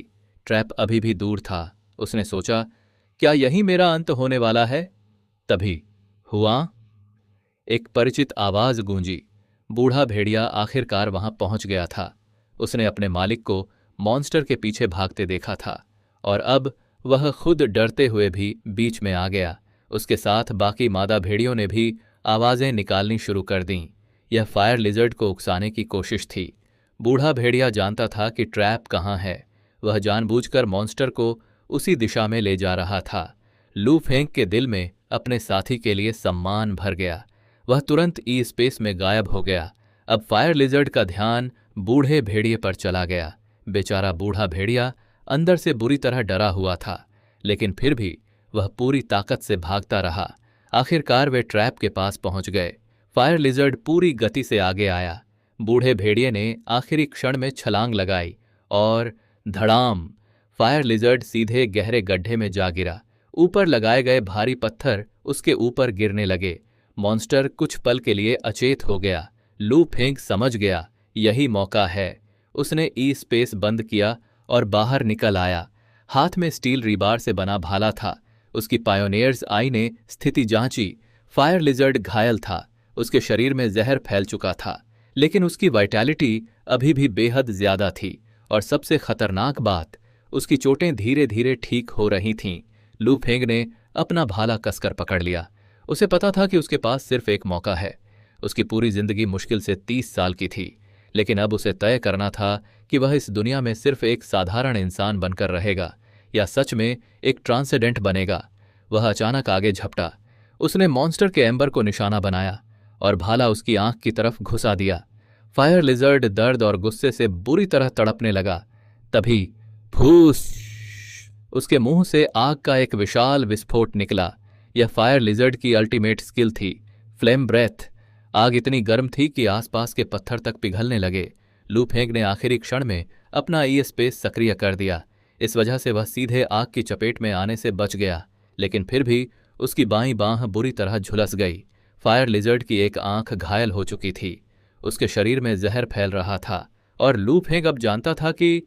ट्रैप अभी भी दूर था। उसने सोचा, क्या यही मेरा अंत होने वाला है? तभी हुआ। एक परिचित आवाज गूंजी। बूढ़ा भेड़िया आखिरकार वहां पहुंच गया था। उसने अपने मालिक को मॉन्स्टर के पीछे भागते देखा था और अब वह खुद डरते हुए भी बीच में आ गया। उसके साथ बाकी मादा भेड़ियों ने भी आवाजें निकालनी शुरू कर दीं। यह फायर लिजर्ड को उकसाने की कोशिश थी। बूढ़ा भेड़िया जानता था कि ट्रैप कहाँ है। वह जानबूझकर मॉन्स्टर को उसी दिशा में ले जा रहा था। लू फेंग के दिल में अपने साथी के लिए सम्मान भर गया। वह तुरंत ई स्पेस में गायब हो गया। अब फायर लिजर्ड का ध्यान बूढ़े भेड़िए पर चला गया। बेचारा बूढ़ा भेड़िया अंदर से बुरी तरह डरा हुआ था, लेकिन फिर भी वह पूरी ताकत से भागता रहा। आखिरकार वे ट्रैप के पास पहुंच गए। फायर लिजर्ड पूरी गति से आगे आया। बूढ़े भेड़िए ने आखिरी क्षण में छलांग लगाई और धड़ाम! फायर लिजर्ड सीधे गहरे गड्ढे में जा गिरा। ऊपर लगाए गए भारी पत्थर उसके ऊपर गिरने लगे। मॉन्स्टर कुछ पल के लिए अचेत हो गया। लू फेंग समझ गया यही मौका है। उसने ई स्पेस बंद किया और बाहर निकल आया। हाथ में स्टील रीबार से बना भाला था। उसकी पायोनियर्स आई ने स्थिति जांची। फायर लिजर्ड घायल था। उसके शरीर में जहर फैल चुका था, लेकिन उसकी वाइटैलिटी अभी भी बेहद ज्यादा थी और सबसे खतरनाक बात, उसकी चोटें धीरे धीरे ठीक हो रही थीं। लू फेंग ने अपना भाला कसकर पकड़ लिया। उसे पता था कि उसके पास सिर्फ एक मौका है। उसकी पूरी जिंदगी मुश्किल से 30 साल की थी, लेकिन अब उसे तय करना था कि वह इस दुनिया में सिर्फ एक साधारण इंसान बनकर रहेगा या सच में एक ट्रांसेंडेंट बनेगा। वह अचानक आगे झपटा। उसने मॉन्स्टर के एम्बर को निशाना बनाया और भाला उसकी आंख की तरफ घुसा दिया। फायर लिजर्ड दर्द और गुस्से से बुरी तरह तड़पने लगा। तभी फूस! उसके मुंह से आग का एक विशाल विस्फोट निकला। यह फायर लिजर्ड की अल्टीमेट स्किल थी, फ्लेम ब्रेथ। आग इतनी गर्म थी कि आसपास के पत्थर तक पिघलने लगे। लू फेंग ने आखिरी क्षण में अपना ई स्पेस सक्रिय कर दिया। इस वजह से वह सीधे आग की चपेट में आने से बच गया, लेकिन फिर भी उसकी बाईं बांह बुरी तरह झुलस गई। फायर लिजर्ड की एक आंख घायल हो चुकी थी। उसके शरीर में जहर फैल रहा था और लू फेंग अब जानता था कि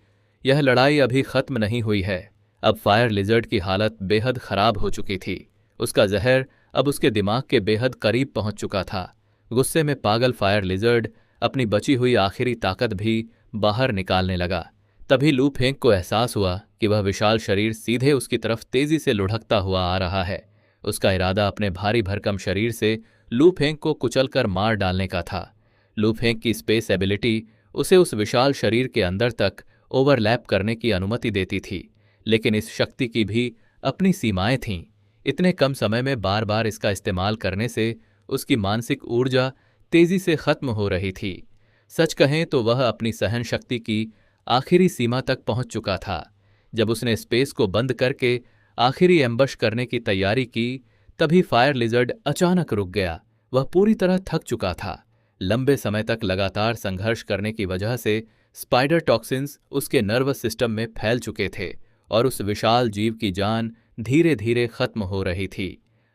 यह लड़ाई अभी खत्म नहीं हुई है। अब फायर लिजर्ड की हालत बेहद खराब हो चुकी थी। उसका जहर अब उसके दिमाग के बेहद करीब पहुंच चुका था। गुस्से में पागल फायर लिजर्ड अपनी बची हुई आखिरी ताकत भी बाहर निकालने लगा। तभी लू फेंग को एहसास हुआ कि वह विशाल शरीर सीधे उसकी तरफ तेजी से लुढ़कता हुआ आ रहा है। उसका इरादा अपने भारी भरकम शरीर से लू फेंग को कुचलकर मार डालने का था। लू फेंग की स्पेस एबिलिटी उसे उस विशाल शरीर के अंदर तक ओवरलैप करने की अनुमति देती थी, लेकिन इस शक्ति की भी अपनी सीमाएं थीं। इतने कम समय में बार बार इसका इस्तेमाल करने से उसकी मानसिक ऊर्जा तेजी से खत्म हो रही थी। सच कहें तो वह अपनी सहन शक्ति की आखिरी सीमा तक पहुंच चुका था। जब उसने स्पेस को बंद करके आखिरी एम्बश करने की तैयारी की, तभी फायर लिजर्ड अचानक रुक गया। वह पूरी तरह थक चुका था। लंबे समय तक लगातार संघर्ष करने की वजह से स्पाइडर टॉक्सिन्स उसके नर्वस सिस्टम में फैल चुके थे और उस विशाल जीव की जान धीरे धीरे खत्म हो रही थी।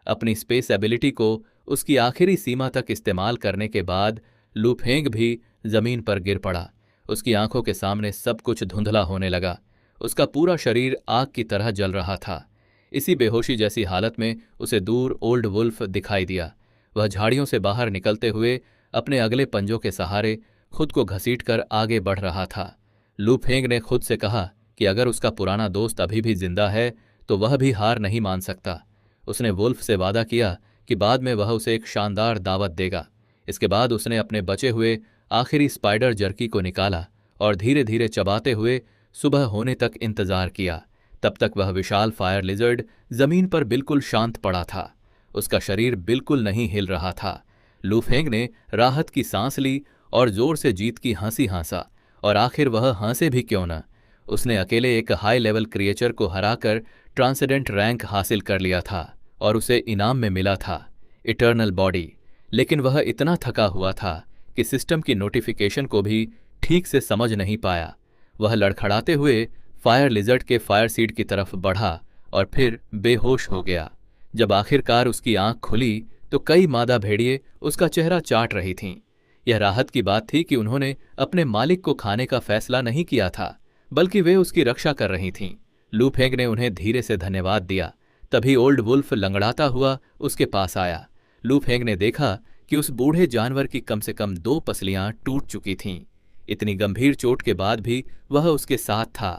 अपनी स्पेस एबिलिटी को उसकी आखिरी सीमा तक इस्तेमाल करने के बाद लू फेंग भी जमीन पर गिर पड़ा। उसकी आंखों के सामने सब कुछ धुंधला होने लगा। उसका पूरा शरीर आग की तरह जल रहा था। इसी बेहोशी जैसी हालत में उसे दूर ओल्ड वुल्फ दिखाई दिया। वह झाड़ियों से बाहर निकलते हुए अपने अगले पंजों के सहारे खुद को घसीटकर आगे बढ़ रहा था। लू फेंग ने खुद से कहा कि अगर उसका पुराना दोस्त अभी भी जिंदा है तो वह भी हार नहीं मान सकता। उसने वुल्फ से वादा किया कि बाद में वह उसे एक शानदार दावत देगा। इसके बाद उसने अपने बचे हुए आखिरी स्पाइडर जर्की को निकाला और धीरे धीरे चबाते हुए सुबह होने तक इंतजार किया। तब तक वह विशाल फायर लिजर्ड जमीन पर बिल्कुल शांत पड़ा था। उसका शरीर बिल्कुल नहीं हिल रहा था। लू फेंग ने राहत की सांस ली और जोर से जीत की हंसी हंसा, और आखिर वह हंसे भी क्यों न। उसने अकेले एक हाई लेवल क्रिएचर को हराकर ट्रांसेंडेंट रैंक हासिल कर लिया था और उसे इनाम में मिला था इटर्नल बॉडी। लेकिन वह इतना थका हुआ था कि सिस्टम की नोटिफिकेशन को भी ठीक से समझ नहीं पाया। वह लड़खड़ाते हुए फायर लिजर्ड के फायर सीड की तरफ बढ़ा और फिर बेहोश हो गया। जब आखिरकार उसकी आंख खुली तो कई मादा भेड़िए उसका चेहरा चाट रही थीं। यह राहत की बात थी कि उन्होंने अपने मालिक को खाने का फैसला नहीं किया था, बल्कि वे उसकी रक्षा कर रही थीं। लू फेंग ने उन्हें धीरे से धन्यवाद दिया। तभी ओल्ड वुल्फ लंगड़ाता हुआ उसके पास आया। लू फेंग ने देखा कि उस बूढ़े जानवर की कम से कम 2 पसलियां टूट चुकी थीं। इतनी गंभीर चोट के बाद भी वह उसके साथ था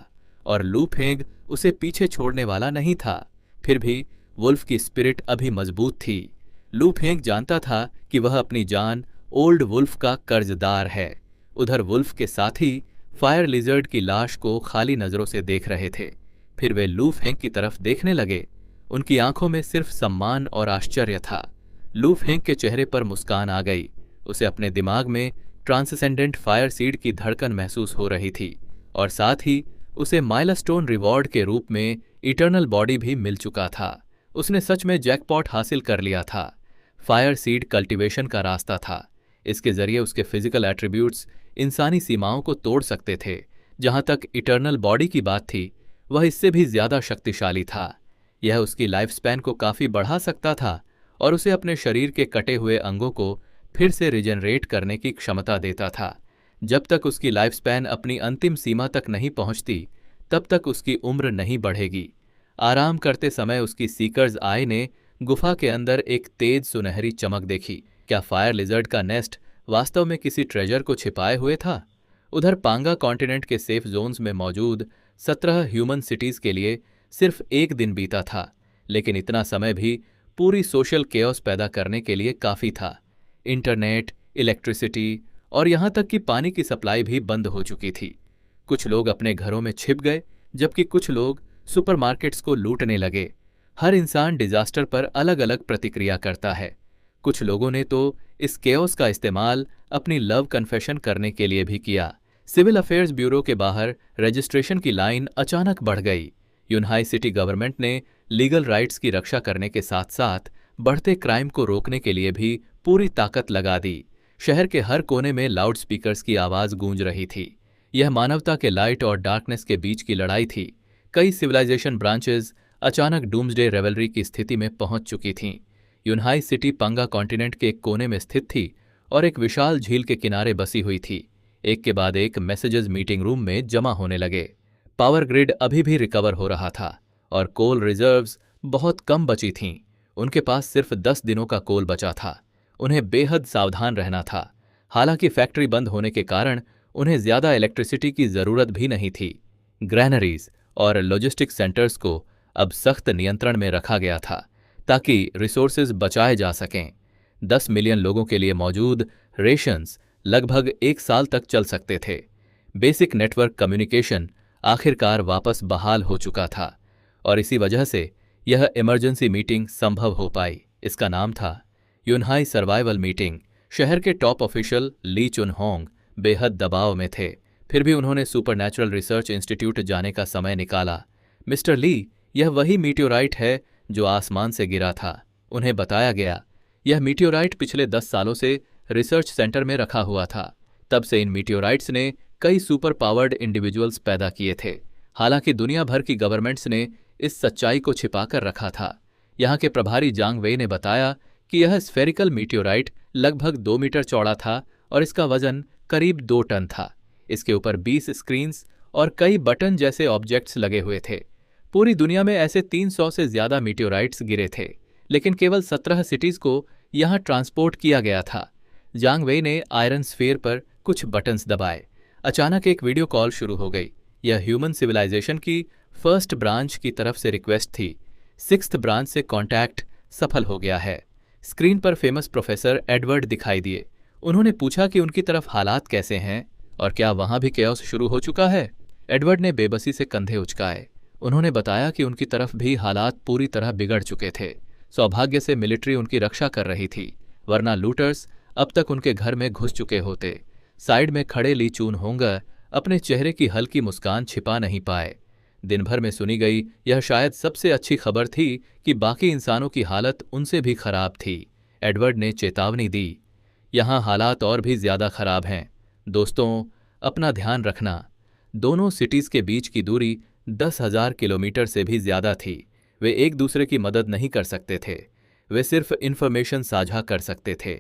और लू फेंग उसे पीछे छोड़ने वाला नहीं था। फिर भी वुल्फ की स्पिरिट अभी मजबूत थी। लू फेंग जानता था कि वह अपनी जान ओल्ड वुल्फ का कर्जदार है। उधर वुल्फ के साथी फायर लिजर्ड की लाश को खाली नजरों से देख रहे थे। फिर वे लू फेंग की तरफ देखने लगे। उनकी आंखों में सिर्फ सम्मान और आश्चर्य था। लू फेंग के चेहरे पर मुस्कान आ गई। उसे अपने दिमाग में ट्रांसेंडेंट फायर सीड की धड़कन महसूस हो रही थी और साथ ही उसे माइलस्टोन रिवॉर्ड के रूप में इटर्नल बॉडी भी मिल चुका था। उसने सच में जैकपॉट हासिल कर लिया था। फायर सीड कल्टीवेशन का रास्ता था। इसके जरिए उसके फिजिकल एट्रीब्यूट्स इंसानी सीमाओं को तोड़ सकते थे। जहां तक इटर्नल बॉडी की बात थी, वह इससे भी ज्यादा शक्तिशाली था। यह उसकी लाइफ स्पैन को काफी बढ़ा सकता था और उसे अपने शरीर के कटे हुए अंगों को फिर से रिजेनरेट करने की क्षमता देता था। जब तक उसकी लाइफ स्पैन अपनी अंतिम सीमा तक नहीं पहुंचती, तब तक उसकी उम्र नहीं बढ़ेगी। आराम करते समय उसकी सीकर्स आई ने गुफा के अंदर एक तेज सुनहरी चमक देखी। क्या फायर लिजर्ड का नेस्ट वास्तव में किसी ट्रेजर को छिपाए हुए था? उधर पांगा कॉन्टिनेंट के सेफ जोन्स में मौजूद 17 ह्यूमन सिटीज के लिए सिर्फ 1 दिन बीता था, लेकिन इतना समय भी पूरी सोशल केओस पैदा करने के लिए काफी था। इंटरनेट, इलेक्ट्रिसिटी और यहां तक कि पानी की सप्लाई भी बंद हो चुकी थी। कुछ लोग अपने घरों में छिप गए, जबकि कुछ लोग सुपरमार्केट्स को लूटने लगे। हर इंसान डिजास्टर पर अलग अलग प्रतिक्रिया करता है। कुछ लोगों ने तो इस केओस का इस्तेमाल अपनी लव कन्फेशन करने के लिए भी किया। सिविल अफेयर्स ब्यूरो के बाहर रजिस्ट्रेशन की लाइन अचानक बढ़ गई। यूनहाई सिटी गवर्नमेंट ने लीगल राइट्स की रक्षा करने के साथ साथ बढ़ते क्राइम को रोकने के लिए भी पूरी ताकत लगा दी। शहर के हर कोने में लाउड स्पीकर्स की आवाज गूंज रही थी। यह मानवता के लाइट और डार्कनेस के बीच की लड़ाई थी। कई सिविलाइजेशन ब्रांचेस अचानक डूम्सडे रेवलरी की स्थिति में पहुंच चुकी थीं। यूनहाई सिटी पंगा कॉन्टिनेंट के एक कोने में स्थित थी और एक विशाल झील के किनारे बसी हुई थी। एक के बाद एक मैसेजेस मीटिंग रूम में जमा होने लगे। पावर ग्रिड अभी भी रिकवर हो रहा था और कोल रिजर्व्स बहुत कम बची थीं। उनके पास सिर्फ 10 दिनों का कोल बचा था। उन्हें बेहद सावधान रहना था। हालांकि फैक्ट्री बंद होने के कारण उन्हें ज्यादा इलेक्ट्रिसिटी की जरूरत भी नहीं थी। ग्रैनरीज और लॉजिस्टिक सेंटर्स को अब सख्त नियंत्रण में रखा गया था ताकि रिसोर्सेज बचाए जा सकें। 10 मिलियन लोगों के लिए मौजूद रेशंस लगभग 1 साल तक चल सकते थे। बेसिक नेटवर्क कम्युनिकेशन आखिरकार वापस बहाल हो चुका था और इसी वजह से यह इमरजेंसी मीटिंग संभव हो पाई। इसका नाम था यूनहाई सर्वाइवल मीटिंग। शहर के टॉप ऑफिशियल ली चुन होंग बेहद दबाव में थे, फिर भी उन्होंने सुपरनैचुरल रिसर्च इंस्टीट्यूट जाने का समय निकाला। मिस्टर ली, यह वही मीटियोराइट है जो आसमान से गिरा था। उन्हें बताया गया, यह मीटियोराइट पिछले 10 सालों से रिसर्च सेंटर में रखा हुआ था। तब से इन मीटियोराइट्स ने कई सुपर पावर्ड इंडिविजुअल्स पैदा किए थे। हालांकि दुनिया भर की गवर्नमेंट्स ने इस सच्चाई को छिपाकर रखा था। यहाँ के प्रभारी जांग वेई ने बताया कि यह स्फेरिकल मीटियोराइट लगभग 2 मीटर चौड़ा था और इसका वजन करीब 2 टन था। इसके ऊपर 20 स्क्रीन्स और कई बटन जैसे ऑब्जेक्ट्स लगे हुए थे। पूरी दुनिया में ऐसे 300 से ज्यादा मीटियोराइट्स गिरे थे, लेकिन केवल 17 सिटीज को यहां ट्रांसपोर्ट किया गया था। जांग वेई ने आयरन स्फीयर पर कुछ बटन्स दबाए। अचानक एक वीडियो कॉल शुरू हो गई। यह ह्यूमन सिविलाइजेशन की फर्स्ट ब्रांच की तरफ से रिक्वेस्ट थी। 6th ब्रांच से कॉन्टैक्ट सफल हो गया है। स्क्रीन पर फेमस प्रोफेसर एडवर्ड दिखाई दिए। उन्होंने पूछा कि उनकी तरफ हालात कैसे हैं और क्या वहां भी केओस शुरू हो चुका है। एडवर्ड ने बेबसी से कंधे उचकाए। उन्होंने बताया कि उनकी तरफ भी हालात पूरी तरह बिगड़ चुके थे। सौभाग्य से मिलिट्री उनकी रक्षा कर रही थी, वरना लूटर्स अब तक उनके घर में घुस चुके होते। साइड में खड़े ली चून होंगा अपने चेहरे की हल्की मुस्कान छिपा नहीं पाए। दिन भर में सुनी गई यह शायद सबसे अच्छी खबर थी कि बाकी इंसानों की हालत उनसे भी खराब थी। एडवर्ड ने चेतावनी दी, यहां हालात और भी ज्यादा खराब हैं। दोस्तों, अपना ध्यान रखना। दोनों सिटीज के बीच की दूरी 10,000 किलोमीटर से भी ज्यादा थी। वे एक दूसरे की मदद नहीं कर सकते थे, वे सिर्फ इंफॉर्मेशन साझा कर सकते थे।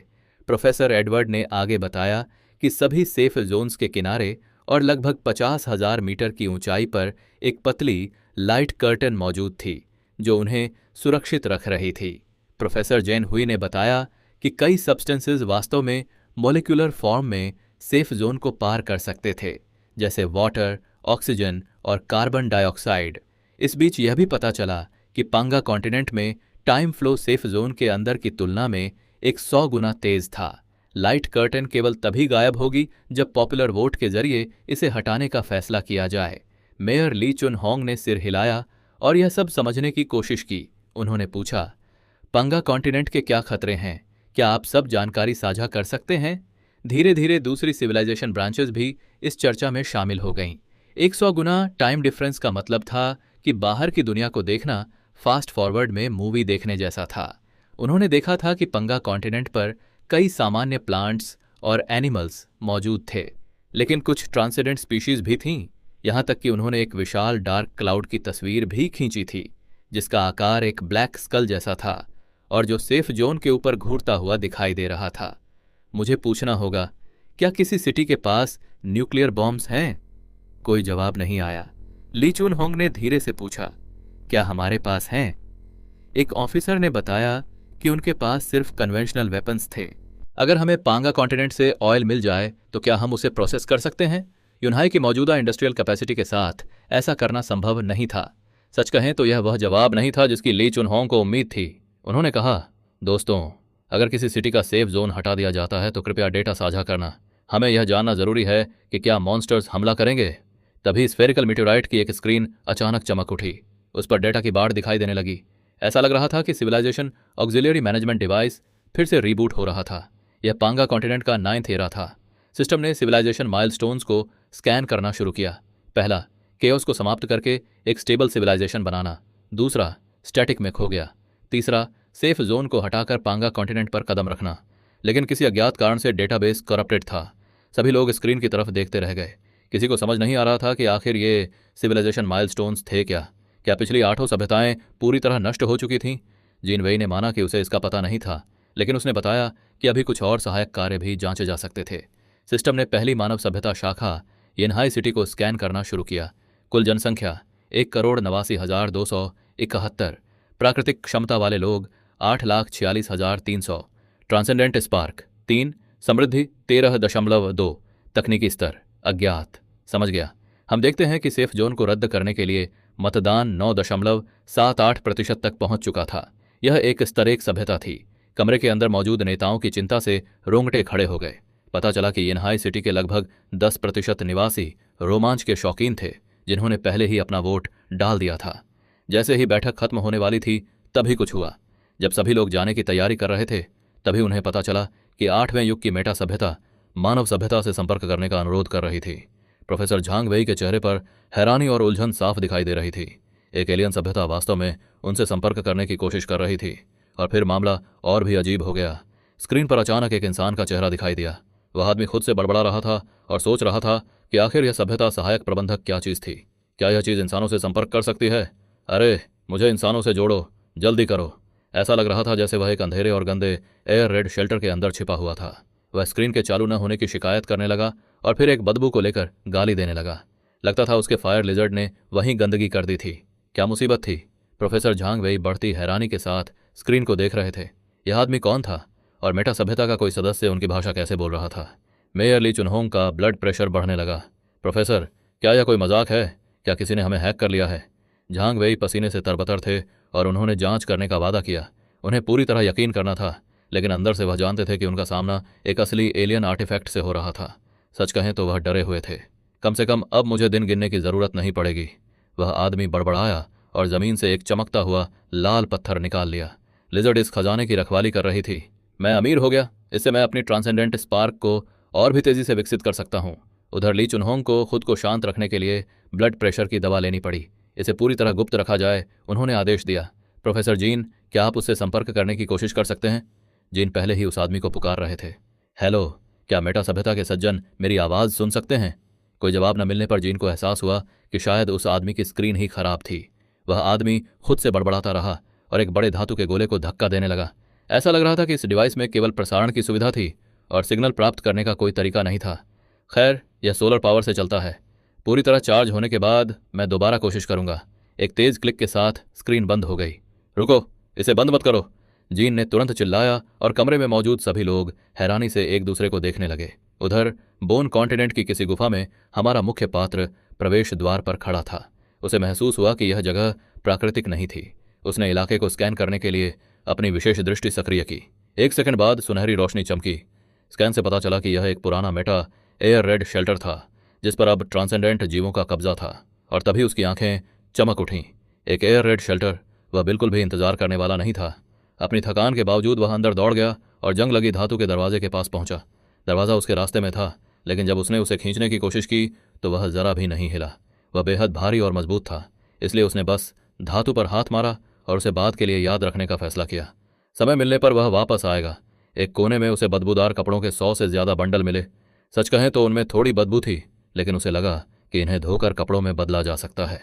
प्रोफेसर एडवर्ड ने आगे बताया कि सभी सेफ जोन्स के किनारे और लगभग 50,000 मीटर की ऊंचाई पर एक पतली लाइट कर्टन मौजूद थी जो उन्हें सुरक्षित रख रही थी। प्रोफेसर जैन हुई ने बताया कि कई सब्सटेंसेस वास्तव में मॉलिक्यूलर फॉर्म में सेफ जोन को पार कर सकते थे, जैसे वाटर, ऑक्सीजन और कार्बन डाइऑक्साइड। इस बीच यह भी पता चला कि पांगा कॉन्टिनेंट में टाइम फ्लो सेफ जोन के अंदर की तुलना में 100 गुना तेज था। लाइट कर्टन केवल तभी गायब होगी जब पॉपुलर वोट के जरिए इसे हटाने का फैसला किया जाए। मेयर ली चुन होंग ने सिर हिलाया और यह सब समझने की कोशिश की। उन्होंने पूछा, पांगा कॉन्टिनेंट के क्या खतरे हैं? क्या आप सब जानकारी साझा कर सकते हैं? धीरे धीरे दूसरी सिविलाइजेशन ब्रांचेस भी इस चर्चा में शामिल हो गईं। 100 गुना टाइम डिफरेंस का मतलब था कि बाहर की दुनिया को देखना फास्ट फॉरवर्ड में मूवी देखने जैसा था। उन्होंने देखा था कि पंगा कॉन्टिनेंट पर कई सामान्य प्लांट्स और एनिमल्स मौजूद थे, लेकिन कुछ ट्रांसेंडेंट स्पीशीज भी थीं। यहां तक कि उन्होंने एक विशाल डार्क क्लाउड की तस्वीर भी खींची थी जिसका आकार एक ब्लैक स्कल जैसा था और जो सेफ जोन के ऊपर घूरता हुआ दिखाई दे रहा था। मुझे पूछना होगा, क्या किसी सिटी के पास न्यूक्लियर बॉम्ब्स हैं? कोई जवाब नहीं आया। ली चुन होंग ने धीरे से पूछा, क्या हमारे पास हैं? एक ऑफिसर ने बताया कि उनके पास सिर्फ कन्वेंशनल वेपन्स थे। अगर हमें पांगा कॉन्टिनेंट से ऑयल मिल जाए तो क्या हम उसे प्रोसेस कर सकते हैं? यूनहाई की मौजूदा इंडस्ट्रियल कैपेसिटी के साथ ऐसा करना संभव नहीं था। सच कहें तो यह वह जवाब नहीं था जिसकी ली चुन होंग को उम्मीद थी। उन्होंने कहा, दोस्तों, अगर किसी सिटी का सेफ जोन हटा दिया जाता है तो कृपया डेटा साझा करना। हमें यह जानना जरूरी है कि क्या मॉन्स्टर्स हमला करेंगे। तभी स्फेरिकल मीटेओराइट की एक स्क्रीन अचानक चमक उठी। उस पर डेटा की बाढ़ दिखाई देने लगी। ऐसा लग रहा था कि सिविलाइजेशन ऑक्सिलियरी मैनेजमेंट डिवाइस फिर से रीबूट हो रहा था। यह पांगा कॉन्टिनेंट का 9th एरा था। सिस्टम ने सिविलाइजेशन माइलस्टोन्स को स्कैन करना शुरू किया। पहला, केओस को समाप्त करके एक स्टेबल सिविलाइजेशन बनाना। दूसरा, स्टैटिक में खो गया। तीसरा, सेफ जोन को हटाकर पांगा कॉन्टिनेंट पर कदम रखना। लेकिन किसी अज्ञात कारण से डेटाबेस करप्टेड था। सभी लोग स्क्रीन की तरफ देखते रह गए। किसी को समझ नहीं आ रहा था कि आखिर ये सिविलाइजेशन माइलस्टोन्स थे क्या। क्या पिछली 8 सभ्यताएं पूरी तरह नष्ट हो चुकी थीं? जीन वेई ने माना कि उसे इसका पता नहीं था, लेकिन उसने बताया कि अभी कुछ और सहायक कार्य भी जांचे जा सकते थे। सिस्टम ने पहली मानव सभ्यता शाखा येनहाई सिटी को स्कैन करना शुरू किया। कुल जनसंख्या 1,89,271। प्राकृतिक क्षमता वाले लोग 8,46,300। Transcendent spark 3। समृद्धि 13.2। तकनीकी स्तर अज्ञात। समझ गया। हम देखते हैं कि सेफ जोन को रद्द करने के लिए मतदान 9.78% तक पहुंच चुका था। यह एक स्तर 1 सभ्यता थी। कमरे के अंदर मौजूद नेताओं की चिंता से रोंगटे खड़े हो गए। पता चला कि येनहाई सिटी के लगभग 10% निवासी रोमांच के शौकीन थे, जिन्होंने पहले ही अपना वोट डाल दिया था। जैसे ही बैठक खत्म होने वाली थी तभी कुछ हुआ। जब सभी लोग जाने की तैयारी कर रहे थे तभी उन्हें पता चला कि 8वें युग की मेटा सभ्यता मानव सभ्यता से संपर्क करने का अनुरोध कर रही थी। प्रोफेसर झांग वेई के चेहरे पर हैरानी और उलझन साफ दिखाई दे रही थी। एक एलियन सभ्यता वास्तव में उनसे संपर्क करने की कोशिश कर रही थी। और फिर मामला और भी अजीब हो गया। स्क्रीन पर अचानक एक इंसान का चेहरा दिखाई दिया। वह आदमी खुद से बड़बड़ा रहा था और सोच रहा था कि आखिर यह सभ्यता सहायक प्रबंधक क्या चीज़ थी। क्या यह चीज़ इंसानों से संपर्क कर सकती है? अरे, मुझे इंसानों से जोड़ो, जल्दी करो। ऐसा लग रहा था जैसे वह एक अंधेरे और गंदे एयर रेड शेल्टर के अंदर छिपा हुआ था। वह स्क्रीन के चालू न होने की शिकायत करने लगा और फिर एक बदबू को लेकर गाली देने लगा। लगता था उसके फायर लिजर्ड ने वहीं गंदगी कर दी थी। क्या मुसीबत थी? प्रोफेसर झांग वेई बढ़ती हैरानी के साथ स्क्रीन को देख रहे थे। यह आदमी कौन था और मेटा सभ्यता का कोई सदस्य उनकी भाषा कैसे बोल रहा था? मेयर ली चुनहोंग का ब्लड प्रेशर बढ़ने लगा। प्रोफेसर, क्या यह कोई मजाक है? क्या किसी ने हमें हैक कर लिया है? झांग वेई पसीने से तरबतर थे और उन्होंने जांच करने का वादा किया। उन्हें पूरी तरह यकीन करना था, लेकिन अंदर से वह जानते थे कि उनका सामना एक असली एलियन आर्टिफैक्ट से हो रहा था। सच कहें तो वह डरे हुए थे। कम से कम अब मुझे दिन गिनने की ज़रूरत नहीं पड़ेगी। वह आदमी बड़बड़ाया और जमीन से एक चमकता हुआ लाल पत्थर निकाल लिया। लिजर्ड इस खजाने की रखवाली कर रही थी। मैं अमीर हो गया, इससे मैं अपनी ट्रांसेंडेंट स्पार्क को और भी तेजी से विकसित कर सकता हूँ। उधर ली चुनहोंग को खुद को शांत रखने के लिए ब्लड प्रेशर की दवा लेनी पड़ी। इसे पूरी तरह गुप्त रखा जाए, उन्होंने आदेश दिया। प्रोफेसर जीन, क्या आप उससे संपर्क करने की कोशिश कर सकते हैं? जीन पहले ही उस आदमी को पुकार रहे थे। हेलो, क्या मेटा सभ्यता के सज्जन मेरी आवाज़ सुन सकते हैं? कोई जवाब न मिलने पर जीन को एहसास हुआ कि शायद उस आदमी की स्क्रीन ही खराब थी। वह आदमी खुद से बड़बड़ाता रहा और एक बड़े धातु के गोले को धक्का देने लगा। ऐसा लग रहा था कि इस डिवाइस में केवल प्रसारण की सुविधा थी और सिग्नल प्राप्त करने का कोई तरीका नहीं था। खैर, यह सोलर पावर से चलता है। पूरी तरह चार्ज होने के बाद मैं दोबारा कोशिश करूंगा। एक तेज क्लिक के साथ स्क्रीन बंद हो गई। रुको, इसे बंद मत करो, जीन ने तुरंत चिल्लाया और कमरे में मौजूद सभी लोग हैरानी से एक दूसरे को देखने लगे। उधर बोन कॉन्टिनेंट की किसी गुफा में हमारा मुख्य पात्र प्रवेश द्वार पर खड़ा था। उसे महसूस हुआ कि यह जगह प्राकृतिक नहीं थी। उसने इलाके को स्कैन करने के लिए अपनी विशेष दृष्टि सक्रिय की। 1 सेकंड बाद सुनहरी रोशनी चमकी। स्कैन से पता चला कि यह एक पुराना मेटा एयर रेड शेल्टर था, जिस पर अब ट्रांसेंडेंट जीवों का कब्जा था। और तभी उसकी आंखें चमक उठीं। एक एयर रेड शेल्टर, वह बिल्कुल भी इंतजार करने वाला नहीं था। अपनी थकान के बावजूद वह अंदर दौड़ गया और जंग लगी धातु के दरवाजे के पास पहुंचा। दरवाज़ा उसके रास्ते में था, लेकिन जब उसने उसे खींचने की कोशिश की तो वह जरा भी नहीं हिला। वह बेहद भारी और मजबूत था, इसलिए उसने बस धातु पर हाथ मारा और उसे बाद के लिए याद रखने का फैसला किया। समय मिलने पर वह वापस आएगा। एक कोने में उसे बदबूदार कपड़ों के 100 से ज्यादा बंडल मिले। सच कहें तो उनमें थोड़ी बदबू थी, लेकिन उसे लगा कि इन्हें धोकर कपड़ों में बदला जा सकता है।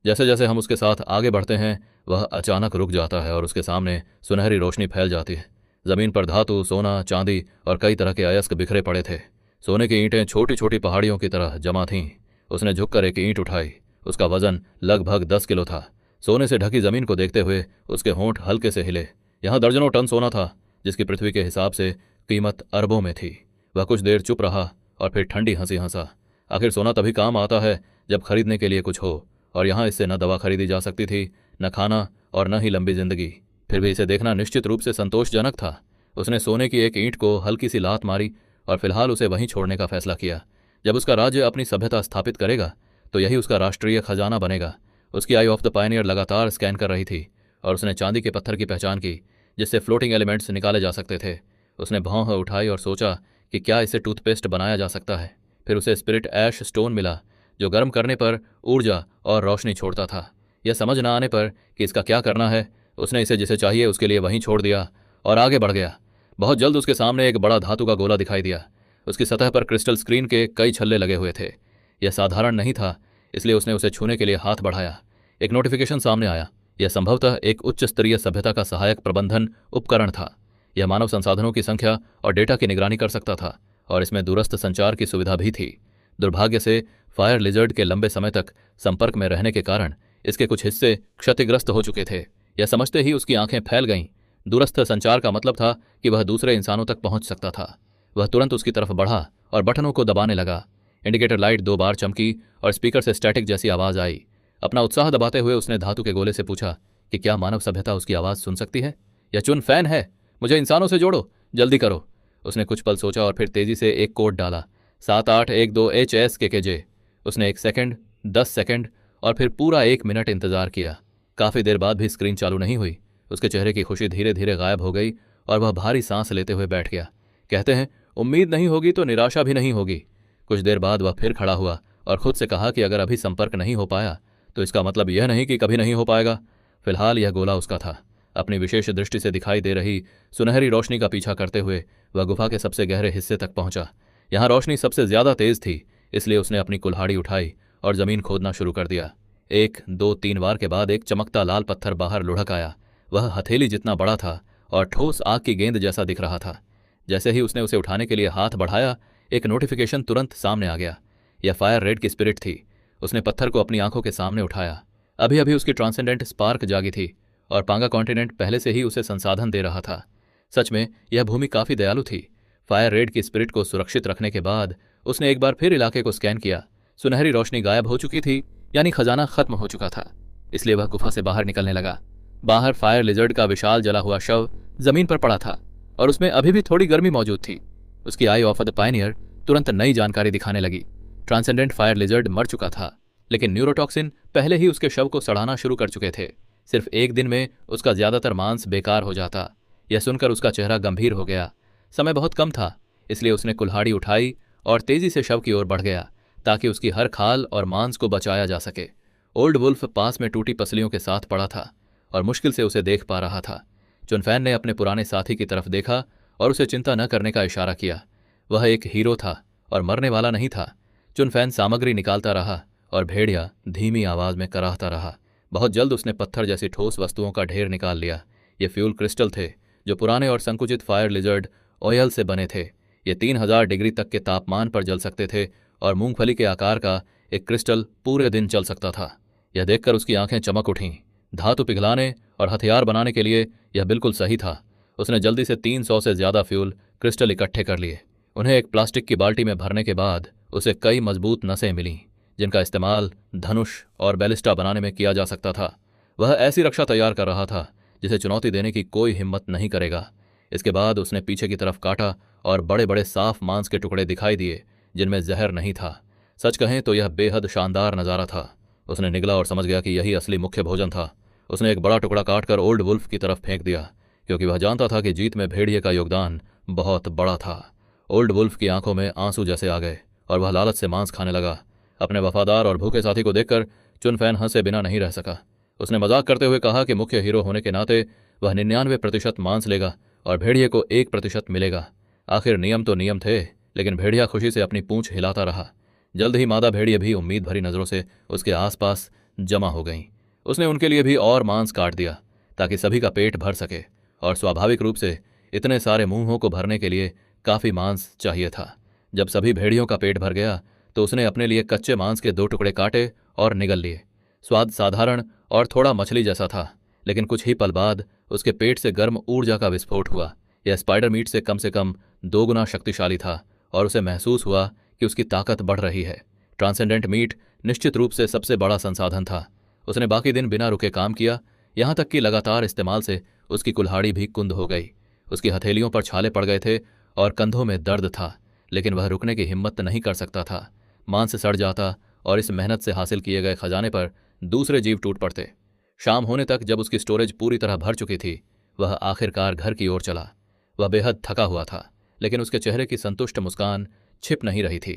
जैसे जैसे हम उसके साथ आगे बढ़ते हैं, वह अचानक रुक जाता है और उसके सामने सुनहरी रोशनी फैल जाती है। जमीन पर धातु, सोना, चांदी और कई तरह के अयस्क बिखरे पड़े थे। सोने की ईंटें छोटी छोटी पहाड़ियों की तरह जमा थीं। उसने झुककर एक ईंट उठाई। उसका वजन लगभग 10 किलो था। सोने से ढकी जमीन को देखते हुए उसके होंठ हल्के से हिले। यहाँ दर्जनों टन सोना था, जिसकी पृथ्वी के हिसाब से कीमत अरबों में थी। वह कुछ देर चुप रहा और फिर ठंडी हंसी हंसा। आखिर सोना तभी काम आता है जब खरीदने के लिए कुछ हो, और यहाँ इससे न दवा खरीदी जा सकती थी, न खाना और न ही लंबी जिंदगी। फिर भी इसे देखना निश्चित रूप से संतोषजनक था। उसने सोने की एक ईंट को हल्की सी लात मारी और फिलहाल उसे वहीं छोड़ने का फैसला किया। जब उसका राज्य अपनी सभ्यता स्थापित करेगा तो यही उसका राष्ट्रीय खजाना बनेगा। उसकी आई ऑफ द पायनियर लगातार स्कैन कर रही थी और उसने चांदी के पत्थर की पहचान की, जिससे फ्लोटिंग एलिमेंट्स निकाले जा सकते थे। उसने भौं उठाई और सोचा कि क्या इसे टूथपेस्ट बनाया जा सकता है। फिर उसे स्पिरिट ऐश स्टोन मिला, जो गर्म करने पर ऊर्जा और रोशनी छोड़ता था। यह समझ न आने पर कि इसका क्या करना है, उसने इसे जिसे चाहिए उसके लिए वहीं छोड़ दिया और आगे बढ़ गया। बहुत जल्द उसके सामने एक बड़ा धातु का गोला दिखाई दिया। उसकी सतह पर क्रिस्टल स्क्रीन के कई छल्ले लगे हुए थे। यह साधारण नहीं था, इसलिए उसने उसे छूने के लिए हाथ बढ़ाया। एक नोटिफिकेशन सामने आया। यह संभवतः एक उच्च स्तरीय सभ्यता का सहायक प्रबंधन उपकरण था। यह मानव संसाधनों की संख्या और डेटा की निगरानी कर सकता था, और इसमें दूरस्थ संचार की सुविधा भी थी। दुर्भाग्य से फायर लिजर्ड के लंबे समय तक संपर्क में रहने के कारण इसके कुछ हिस्से क्षतिग्रस्त हो चुके थे। यह समझते ही उसकी आंखें फैल गईं। दूरस्थ संचार का मतलब था कि वह दूसरे इंसानों तक पहुंच सकता था। वह तुरंत उसकी तरफ बढ़ा और बटनों को दबाने लगा। इंडिकेटर लाइट 2 बार चमकी और स्पीकर से स्टैटिक जैसी आवाज आई। अपना उत्साह दबाते हुए उसने धातु के गोले से पूछा कि क्या मानव सभ्यता उसकी आवाज़ सुन सकती है। यह चुन फैन है, मुझे इंसानों से जोड़ो, जल्दी करो। उसने कुछ पल सोचा और फिर तेजी से एक कोड डाला, 7812HS उसने 1 सेकंड, 10 सेकंड और फिर पूरा 1 मिनट इंतजार किया। काफी देर बाद भी स्क्रीन चालू नहीं हुई। उसके चेहरे की खुशी धीरे धीरे गायब हो गई और वह भारी सांस लेते हुए बैठ गया। कहते हैं, उम्मीद नहीं होगी तो निराशा भी नहीं होगी। कुछ देर बाद वह फिर खड़ा हुआ और खुद से कहा कि अगर अभी संपर्क नहीं हो पाया तो इसका मतलब यह नहीं कि कभी नहीं हो पाएगा। फिलहाल यह गोला उसका था। अपनी विशेष दृष्टि से दिखाई दे रही सुनहरी रोशनी का पीछा करते हुए वह गुफा के सबसे गहरे हिस्से तक पहुंचा। यहाँ रोशनी सबसे ज्यादा तेज थी, इसलिए उसने अपनी कुल्हाड़ी उठाई और जमीन खोदना शुरू कर दिया। 1, 2, 3 बार के बाद एक चमकता लाल पत्थर बाहर लुढ़क आया। वह हथेली जितना बड़ा था और ठोस आग की गेंद जैसा दिख रहा था। जैसे ही उसने उसे उठाने के लिए हाथ बढ़ाया, एक नोटिफिकेशन तुरंत सामने आ गया। यह फायर रेड की स्पिरिट थी। उसने पत्थर को अपनी आंखों के सामने उठाया। अभी अभी उसकी ट्रांसेंडेंट स्पार्क जागी थी और पांगा कॉन्टिनेंट पहले से ही उसे संसाधन दे रहा था। सच में यह भूमि काफी दयालु थी। फायर रेड की स्पिरिट को सुरक्षित रखने के बाद उसने एक बार फिर इलाके को स्कैन किया। सुनहरी रोशनी गायब हो चुकी थी, यानी खजाना खत्म हो चुका था। इसलिए वह गुफा से बाहर निकलने लगा। बाहर फायर लिजर्ड का विशाल जला हुआ शव जमीन पर पड़ा था और उसमें अभी भी थोड़ी गर्मी मौजूद थी। उसकी आई ऑफ द पायनियर तुरंत नई जानकारी दिखाने लगी। ट्रांसेंडेंट फायर लिजर्ड मर चुका था। लेकिन न्यूरोटॉक्सिन पहले ही उसके शव को सड़ाना शुरू कर चुके थे। सिर्फ एक दिन में उसका ज्यादातर मांस बेकार हो जाता। यह सुनकर उसका चेहरा गंभीर हो गया। समय बहुत कम था, इसलिए उसने कुल्हाड़ी उठाई और तेजी से शव की ओर बढ़ गया ताकि उसकी हर खाल और मांस को बचाया जा सके। ओल्ड वुल्फ पास में टूटी पसलियों के साथ पड़ा था और मुश्किल से उसे देख पा रहा था। चुनफैन ने अपने पुराने साथी की तरफ देखा और उसे चिंता न करने का इशारा किया। वह एक हीरो था और मरने वाला नहीं था। चुनफैन सामग्री निकालता रहा और भेड़िया धीमी आवाज में कराहता रहा। बहुत जल्द उसने पत्थर जैसी ठोस वस्तुओं का ढेर निकाल लिया। ये फ्यूल क्रिस्टल थे जो पुराने और संकुचित फायर लिजर्ड ऑयल से बने थे। ये 3000 डिग्री तक के तापमान पर जल सकते थे और मूंगफली के आकार का एक क्रिस्टल पूरे दिन चल सकता था। यह देखकर उसकी आंखें चमक उठीं। धातु पिघलाने और हथियार बनाने के लिए यह बिल्कुल सही था। उसने जल्दी से 300 से ज्यादा फ्यूल क्रिस्टल इकट्ठे कर लिए। उन्हें एक प्लास्टिक की बाल्टी में भरने के बाद उसे कई मजबूत नसें मिलीं जिनका इस्तेमाल धनुष और बैलिस्टा बनाने में किया जा सकता था। वह ऐसी रक्षा तैयार कर रहा था जिसे चुनौती देने की कोई हिम्मत नहीं करेगा। इसके बाद उसने पीछे की तरफ काटा और बड़े बड़े साफ मांस के टुकड़े दिखाई दिए जिनमें जहर नहीं था। सच कहें तो यह बेहद शानदार नज़ारा था। उसने निगला और समझ गया कि यही असली मुख्य भोजन था। उसने एक बड़ा टुकड़ा काटकर ओल्ड वुल्फ की तरफ फेंक दिया क्योंकि वह जानता था कि जीत में भेड़िए का योगदान बहुत बड़ा था। ओल्ड वुल्फ की आंखों में आंसू जैसे आ गए और वह लालच से मांस खाने लगा। अपने वफादार और भूखे साथी को देखकर चुनफैन हंसे बिना नहीं रह सका। उसने मजाक करते हुए कहा कि मुख्य हीरो होने के नाते वह 99% मांस लेगा और भेड़िए को 1% मिलेगा। आखिर नियम तो नियम थे, लेकिन भेड़िया खुशी से अपनी पूंछ हिलाता रहा। जल्द ही मादा भेड़िए भी उम्मीद भरी नजरों से उसके आसपास जमा हो गईं। उसने उनके लिए भी और मांस काट दिया ताकि सभी का पेट भर सके, और स्वाभाविक रूप से इतने सारे मुंहों को भरने के लिए काफी मांस चाहिए था। जब सभी भेड़ियों का पेट भर गया तो उसने अपने लिए कच्चे मांस के 2 टुकड़े काटे और निगल लिए। स्वाद साधारण और थोड़ा मछली जैसा था, लेकिन कुछ ही पल बाद उसके पेट से गर्म ऊर्जा का विस्फोट हुआ। यह स्पाइडर मीट से कम 2 गुना शक्तिशाली था और उसे महसूस हुआ कि उसकी ताकत बढ़ रही है। ट्रांसेंडेंट मीट निश्चित रूप से सबसे बड़ा संसाधन था। उसने बाकी दिन बिना रुके काम किया, यहाँ तक कि लगातार इस्तेमाल से उसकी कुल्हाड़ी भी कुंद हो गई। उसकी हथेलियों पर छाले पड़ गए थे और कंधों में दर्द था, लेकिन वह रुकने की हिम्मत नहीं कर सकता था। मांस सड़ जाता और इस मेहनत से हासिल किए गए खजाने पर दूसरे जीव टूट पड़ते। शाम होने तक जब उसकी स्टोरेज पूरी तरह भर चुकी थी, वह आखिरकार घर की ओर चला। वह बेहद थका हुआ था, लेकिन उसके चेहरे की संतुष्ट मुस्कान छिप नहीं रही थी।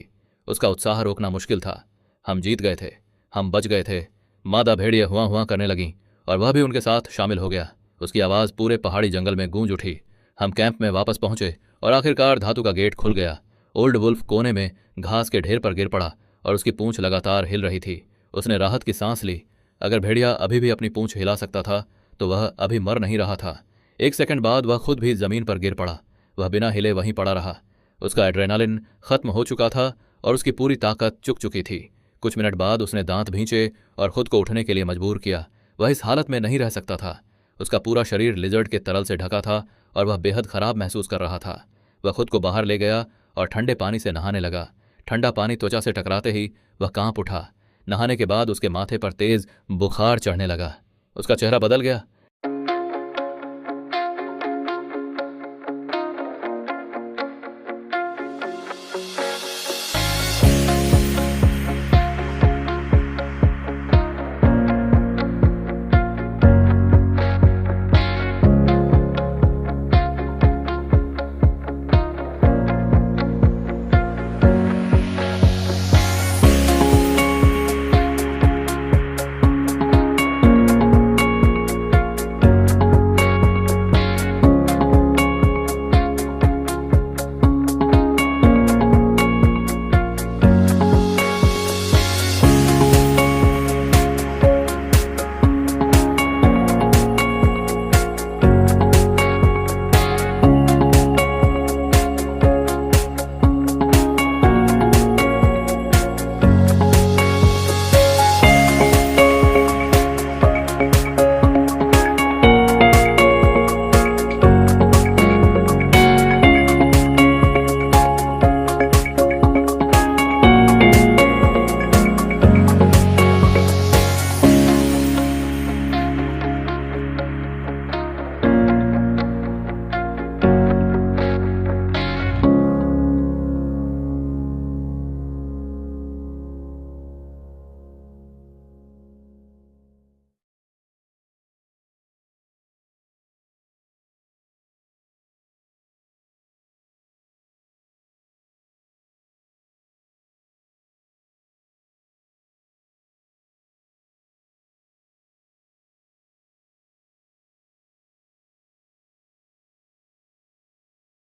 उसका उत्साह रोकना मुश्किल था। हम जीत गए थे, हम बच गए थे। मादा भेड़िए हुआ हुआ करने लगीं और वह भी उनके साथ शामिल हो गया। उसकी आवाज़ पूरे पहाड़ी जंगल में गूंज उठी। हम कैंप में वापस पहुंचे और आखिरकार धातु का गेट खुल गया। ओल्ड वुल्फ कोने में घास के ढेर पर गिर पड़ा और उसकी पूंछ लगातार हिल रही थी। उसने राहत की सांस ली। अगर भेड़िया अभी भी अपनी पूंछ हिला सकता था तो वह अभी मर नहीं रहा था। 1 सेकंड बाद वह खुद भी जमीन पर गिर पड़ा। वह बिना हिले वहीं पड़ा रहा। उसका एड्रेनालिन खत्म हो चुका था और उसकी पूरी ताकत चुक चुकी थी। कुछ मिनट बाद उसने दांत भींचे और खुद को उठने के लिए मजबूर किया। वह इस हालत में नहीं रह सकता था। उसका पूरा शरीर लिजर्ड के तरल से ढका था और वह बेहद खराब महसूस कर रहा था। वह खुद को बाहर ले गया और ठंडे पानी से नहाने लगा। ठंडा पानी त्वचा से टकराते ही वह कांप उठा। नहाने के बाद उसके माथे पर तेज बुखार चढ़ने लगा। उसका चेहरा बदल गया।